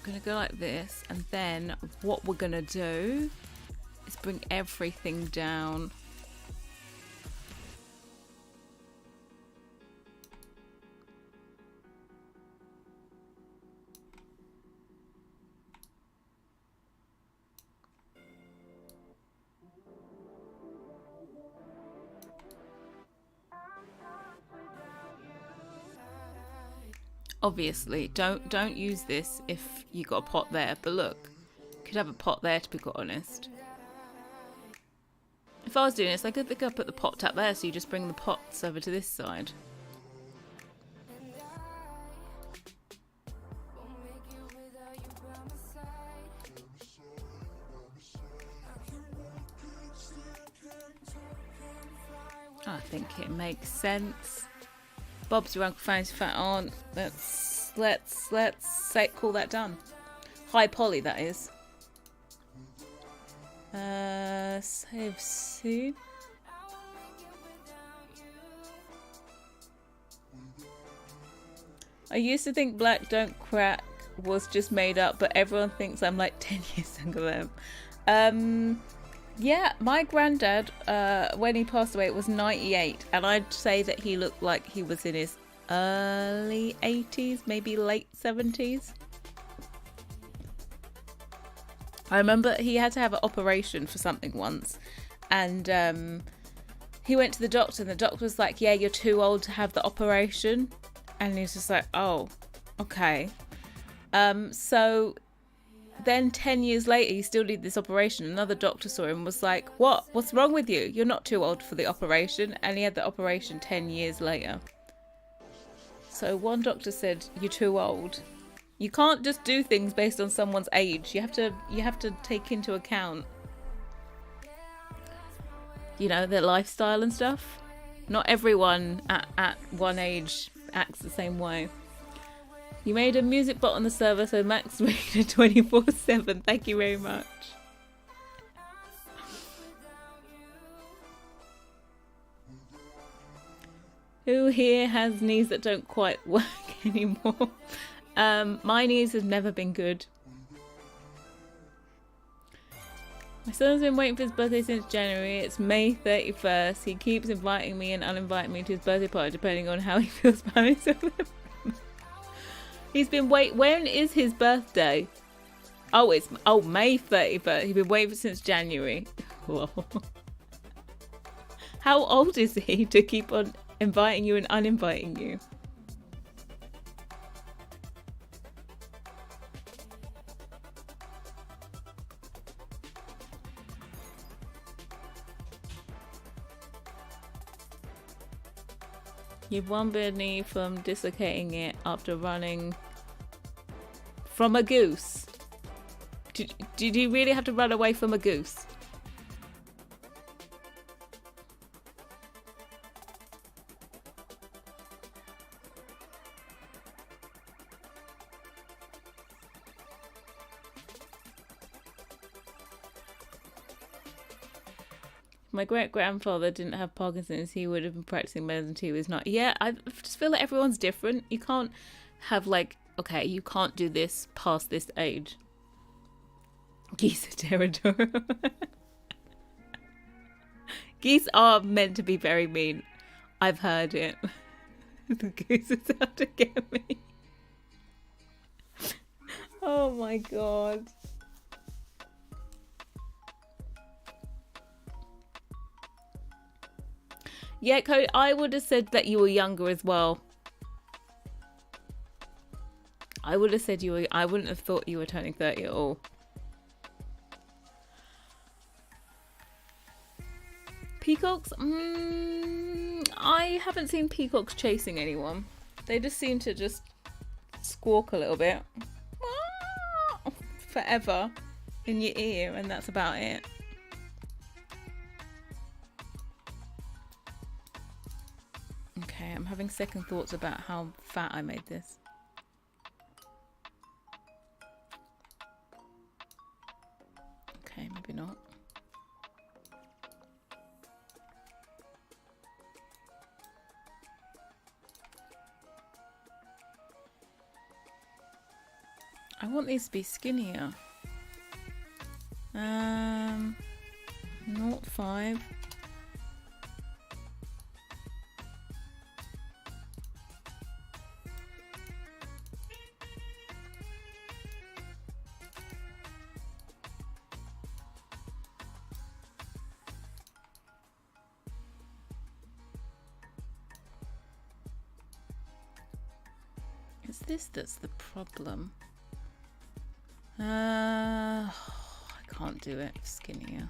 Gonna go like this, and then what we're gonna do is bring everything down. Obviously, don't use this if you got a pot there. But look, you could have a pot there, to be quite honest. If I was doing this, I could think I'd put the pot tap there, so you just bring the pots over to this side. I think it makes sense. Bob's your Uncle Fanny's fat aunt. Let's say call that done. Hi Polly, that is. Save soon. I used to think black don't crack was just made up, but everyone thinks I'm like 10 years younger than them. Yeah, my granddad, when he passed away, it was 98, and I'd say that he looked like he was in his early 80s, maybe late 70s. I remember he had to have an operation for something once, and he went to the doctor, and the doctor was like, yeah, you're too old to have the operation. And he was just like, oh, okay. So then 10 years later, he still did this operation. Another doctor saw him and was like, what's wrong with you? You're not too old for the operation. And he had the operation 10 years later. So one doctor said, you're too old. You can't just do things based on someone's age. You have to take into account, their lifestyle and stuff. Not everyone at one age acts the same way. You made a music bot on the server, so Max made it 24/7. Thank you very much. Who here has knees that don't quite work anymore? My knees have never been good. My son's been waiting for his birthday since January. It's May 31st. He keeps inviting me and uninviting me to his birthday party depending on how he feels about himself. He's been when is his birthday? Oh, May 31st. He's been waiting since January. Whoa. How old is he to keep on inviting you and uninviting you? You've one bad knee from dislocating it after running from a goose. Did you really have to run away from a goose? My great-grandfather didn't have Parkinson's. He would have been practicing medicine until he was not. Yeah, I just feel like everyone's different. You can't have okay, you can't do this past this age. Geese are territorial. Geese are meant to be very mean. I've heard it. The goose is out to get me. Oh my god. Yeah, Cody, I would have said that you were younger as well. I would have said I wouldn't have thought you were turning 30 at all. Peacocks? I haven't seen peacocks chasing anyone. They just seem to just squawk a little bit. Forever in your ear, and that's about it. Okay, I'm having second thoughts about how fat I made this. Okay, maybe not. I want these to be skinnier. 0.5. It's this that's the problem. I can't do it skinnier.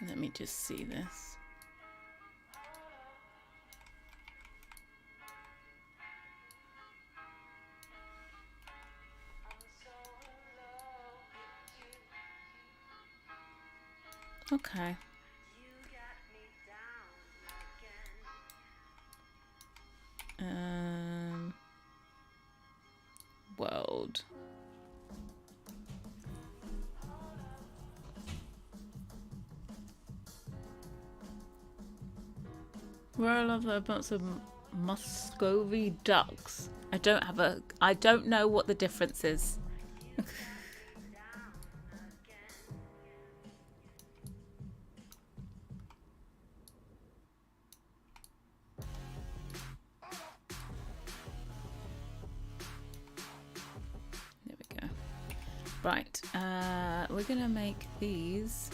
Let me just see this. Okay. World. Where I love a bunch of Muscovy ducks. I don't know what the difference is. There we go. Right, we're gonna make these.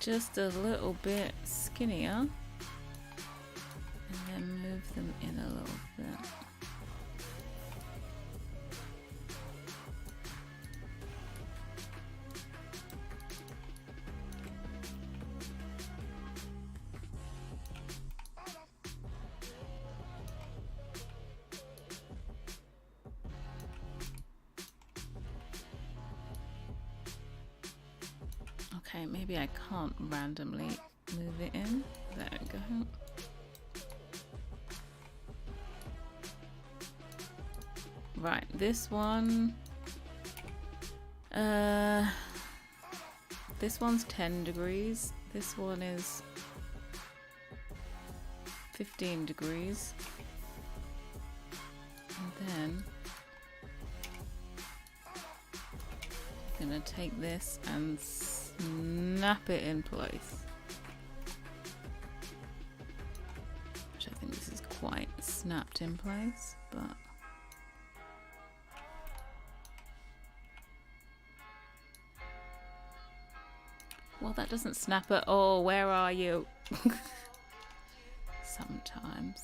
Just a little bit skinnier, and then move them in a little bit. Okay, maybe I can't randomly move it in. There we go. Right, this one. This one's 10 degrees. This one is 15 degrees. And then I'm gonna take this and snap it in place. Which I think this is quite snapped in place, but well, that doesn't snap at all. Where are you? Sometimes.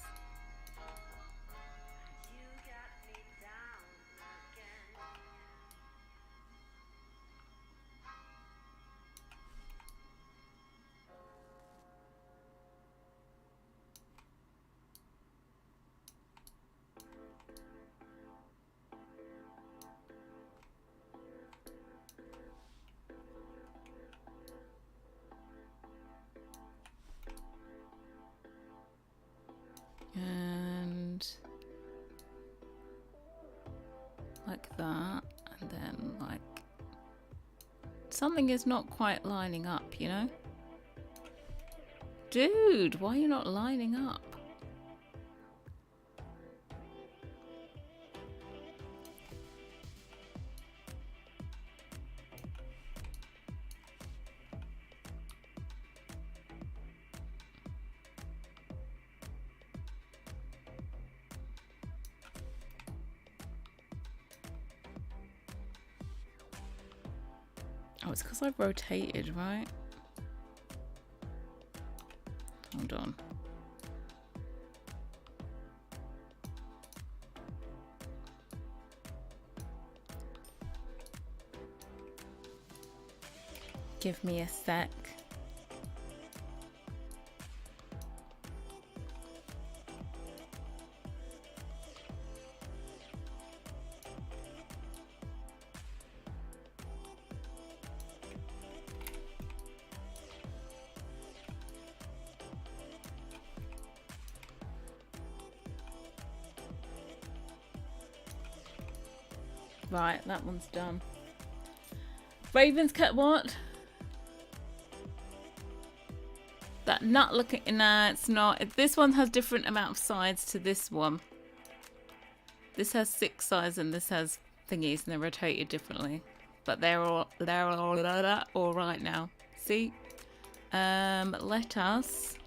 And like that, and then like something is not quite lining up, you know? Dude, why are you not lining up? Oh, it's because I've rotated, right? Hold on. Give me a sec. Right, that one's done. Ravens cut what? That nut looking, nah, it's not. This one has different amount of sides to this one. This has 6 sides and this has thingies, and they're rotated differently. But they're all right now. See? Let us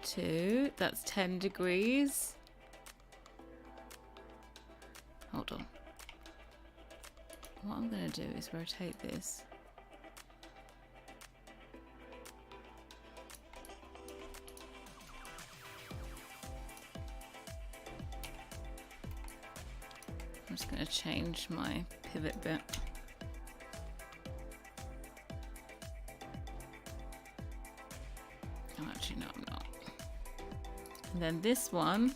to, that's 10 degrees. Hold on. What I'm gonna do is rotate this. I'm just going to change my pivot bit. Oh, actually, no, I'm not. And then this one.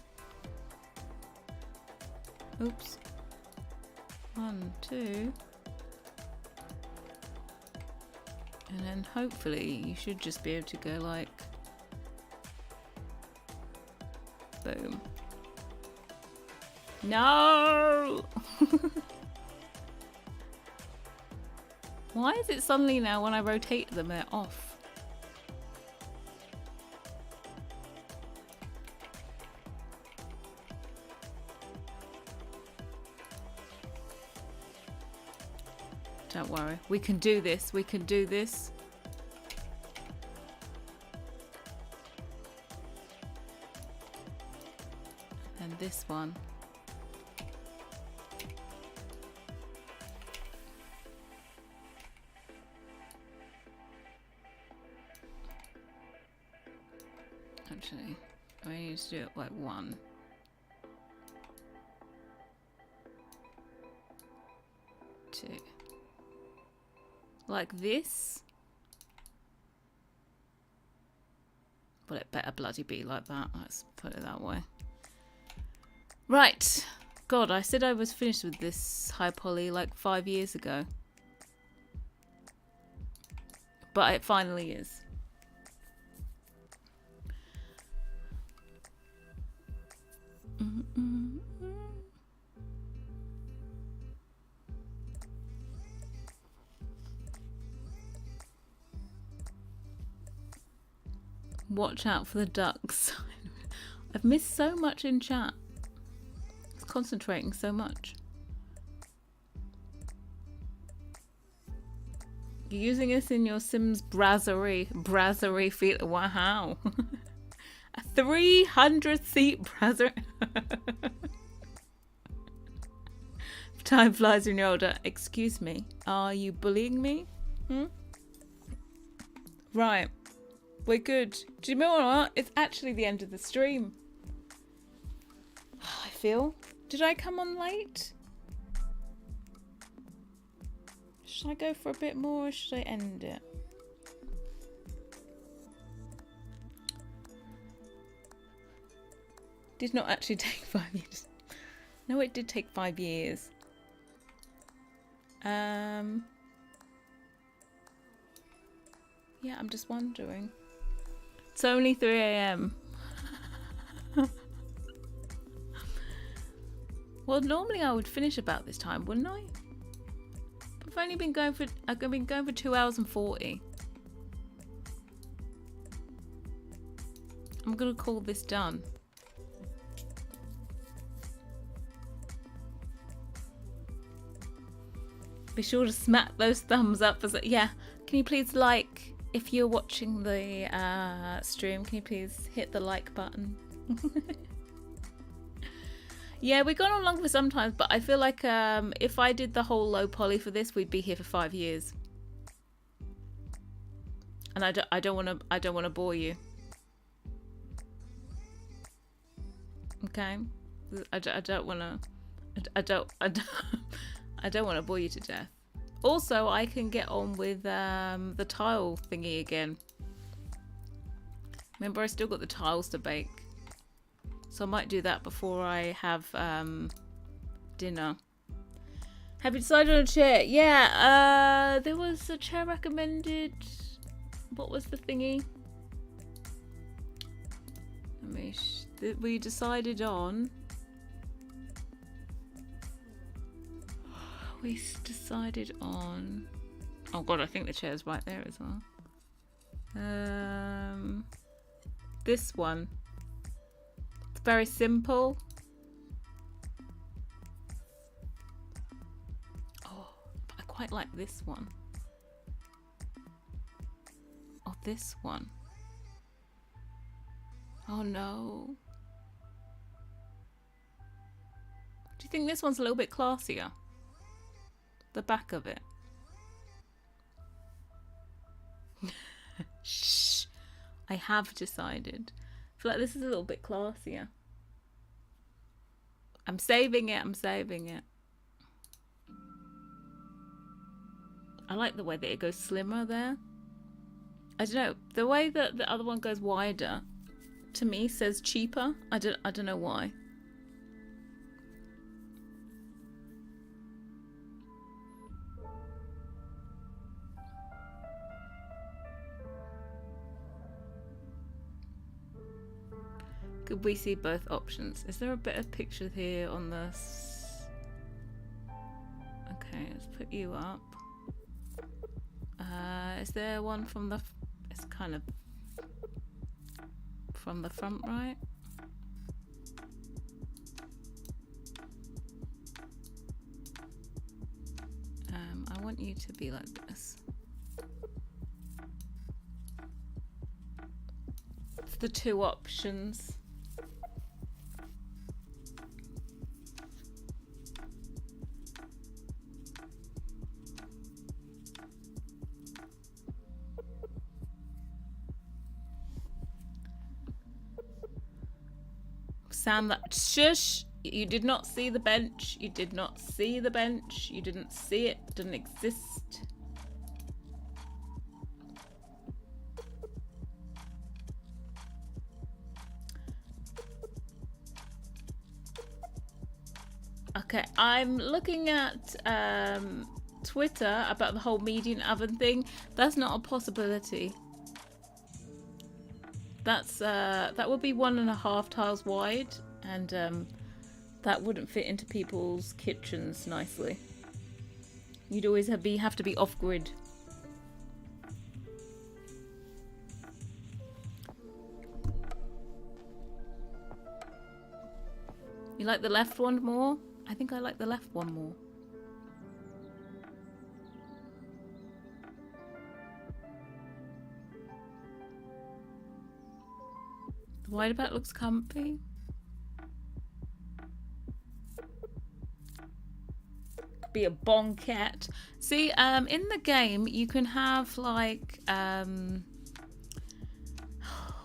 Oops. 1, 2. And then hopefully you should just be able to go like boom. No! Why is it suddenly now when I rotate them they're off? Don't worry, we can do this, we can do this. And this one. Actually, I need to do it like 1. 2. Like this. Well, it better bloody be like that. Let's put it that way. Right. God, I said I was finished with this high poly like 5 years ago. But it finally is. Watch out for the ducks. I've missed so much in chat. It's concentrating so much. You're using this in your Sims brasserie feel. Wow. A 300-seat brasserie. Time flies when you're older. Excuse me. Are you bullying me? Right. We're good. Do you know what? It's actually the end of the stream. I feel. Did I come on late? Should I go for a bit more or should I end it? Did not actually take 5 years. No, it did take 5 years. Yeah, I'm just wondering. It's only 3 AM. Well, normally I would finish about this time, wouldn't I? I've only been going for 2 hours and 40. I'm gonna call this done. Be sure to smack those thumbs up. Yeah, can you please like, if you're watching the stream, can you please hit the like button? Yeah, we've gone on long for sometimes, but I feel like if I did the whole low poly for this, we'd be here for 5 years. And I don't want to bore you. Okay, I don't want to bore you to death. Also, I can get on with the tile thingy again. Remember, I still got the tiles to bake. So I might do that before I have dinner. Have you decided on a chair? Yeah, there was a chair recommended. What was the thingy? We decided on... Oh god, I think the chair's right there as well. This one. It's very simple. Oh, but I quite like this one. Or this one. Oh no. Do you think this one's a little bit classier? The back of it. Shh. I have decided. I feel like this is a little bit classier. I'm saving it. I'm saving it. I like the way that it goes slimmer there. I don't know. The way that the other one goes wider, to me, says cheaper. I don't know why. Could we see both options? Is there a better picture here on this? Okay, let's put you up. Is there one from the... It's kind of from the front, right? I want you to be like this. It's the two options. Sam, that shush! You did not see the bench. You did not see the bench. You didn't see it. It didn't exist. Okay, I'm looking at Twitter about the whole median oven thing. That's not a possibility. That's that would be 1.5 tiles wide, and that wouldn't fit into people's kitchens nicely. You'd always have to be off grid. You like the left one more? I think I like the left one more. The wide back looks comfy. Could be a bonket. See, in the game you can have like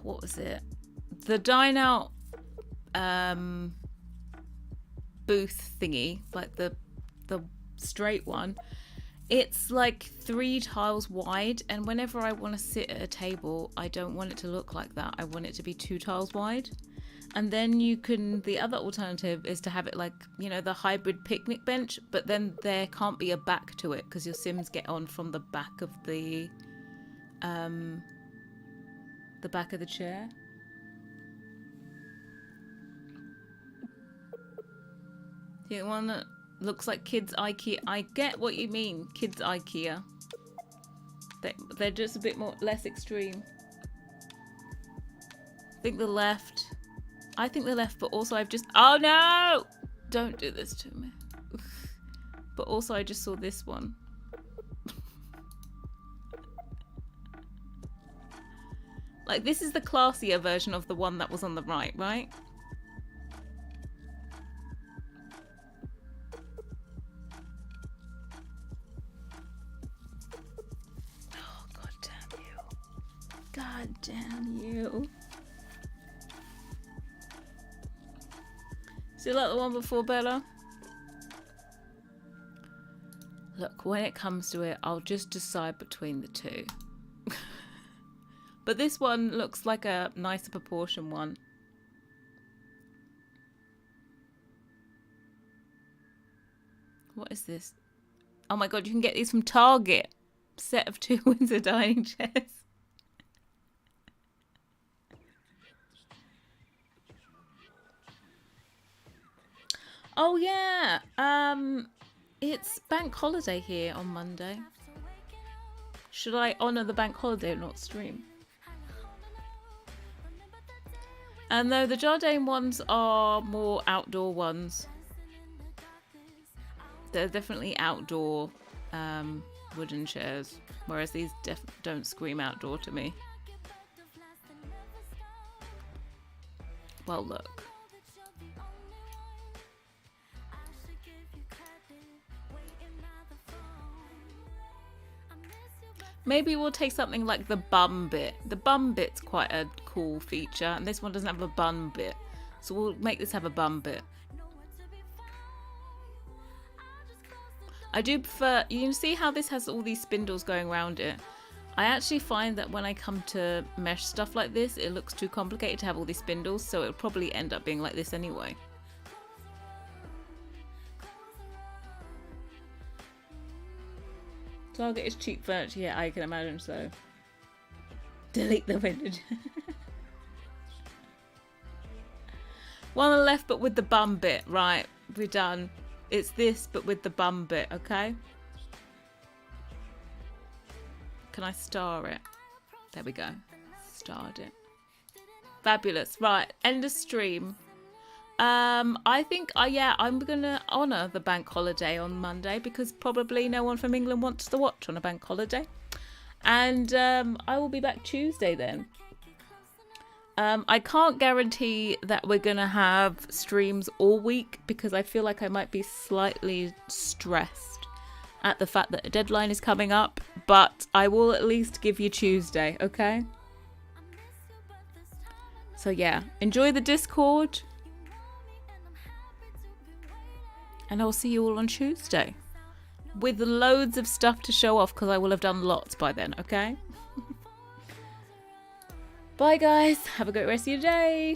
what was it? The dine out booth thingy, like the straight one. It's like 3 tiles wide, and whenever I want to sit at a table, I don't want it to look like that. I want it to be 2 tiles wide. And then you can, the other alternative is to have it like, you know, the hybrid picnic bench, but then there can't be a back to it because your Sims get on from the back of the back of the chair. The one that looks like kids IKEA. I get what you mean, kids IKEA. They're just a bit more less extreme. I think the left, but also I've just, oh no! Don't do this to me. But also I just saw this one. Like, this is the classier version of the one that was on the right, right? God damn you. So you like the one before, Bella? Look, when it comes to it, I'll just decide between the two. But this one looks like a nicer proportion one. What is this? Oh my god, you can get these from Target. Set of 2 Windsor dining chairs. Oh yeah, it's bank holiday here on Monday. Should I honour the bank holiday or not stream? And though the Jardine ones are more outdoor ones. They're definitely outdoor wooden chairs, whereas these don't scream outdoor to me. Well, look. Maybe we'll take something like the bum bit. The bum bit's quite a cool feature, and this one doesn't have a bun bit. So we'll make this have a bum bit. I do prefer, you can see how this has all these spindles going around it. I actually find that when I come to mesh stuff like this, it looks too complicated to have all these spindles, so it'll probably end up being like this anyway. Target is cheap furniture, yeah, I can imagine so. Delete the vintage. One on the left, but with the bum bit. Right, we're done. It's this, but with the bum bit, okay? Can I star it? There we go. Starred it. Fabulous. Right, end of stream. I think, yeah, I'm going to honour the bank holiday on Monday because probably no one from England wants to watch on a bank holiday. And I will be back Tuesday then. I can't guarantee that we're going to have streams all week because I feel like I might be slightly stressed at the fact that a deadline is coming up, but I will at least give you Tuesday, okay? So yeah, enjoy the Discord. And I'll see you all on Tuesday with loads of stuff to show off because I will have done lots by then, okay? Bye guys, have a great rest of your day.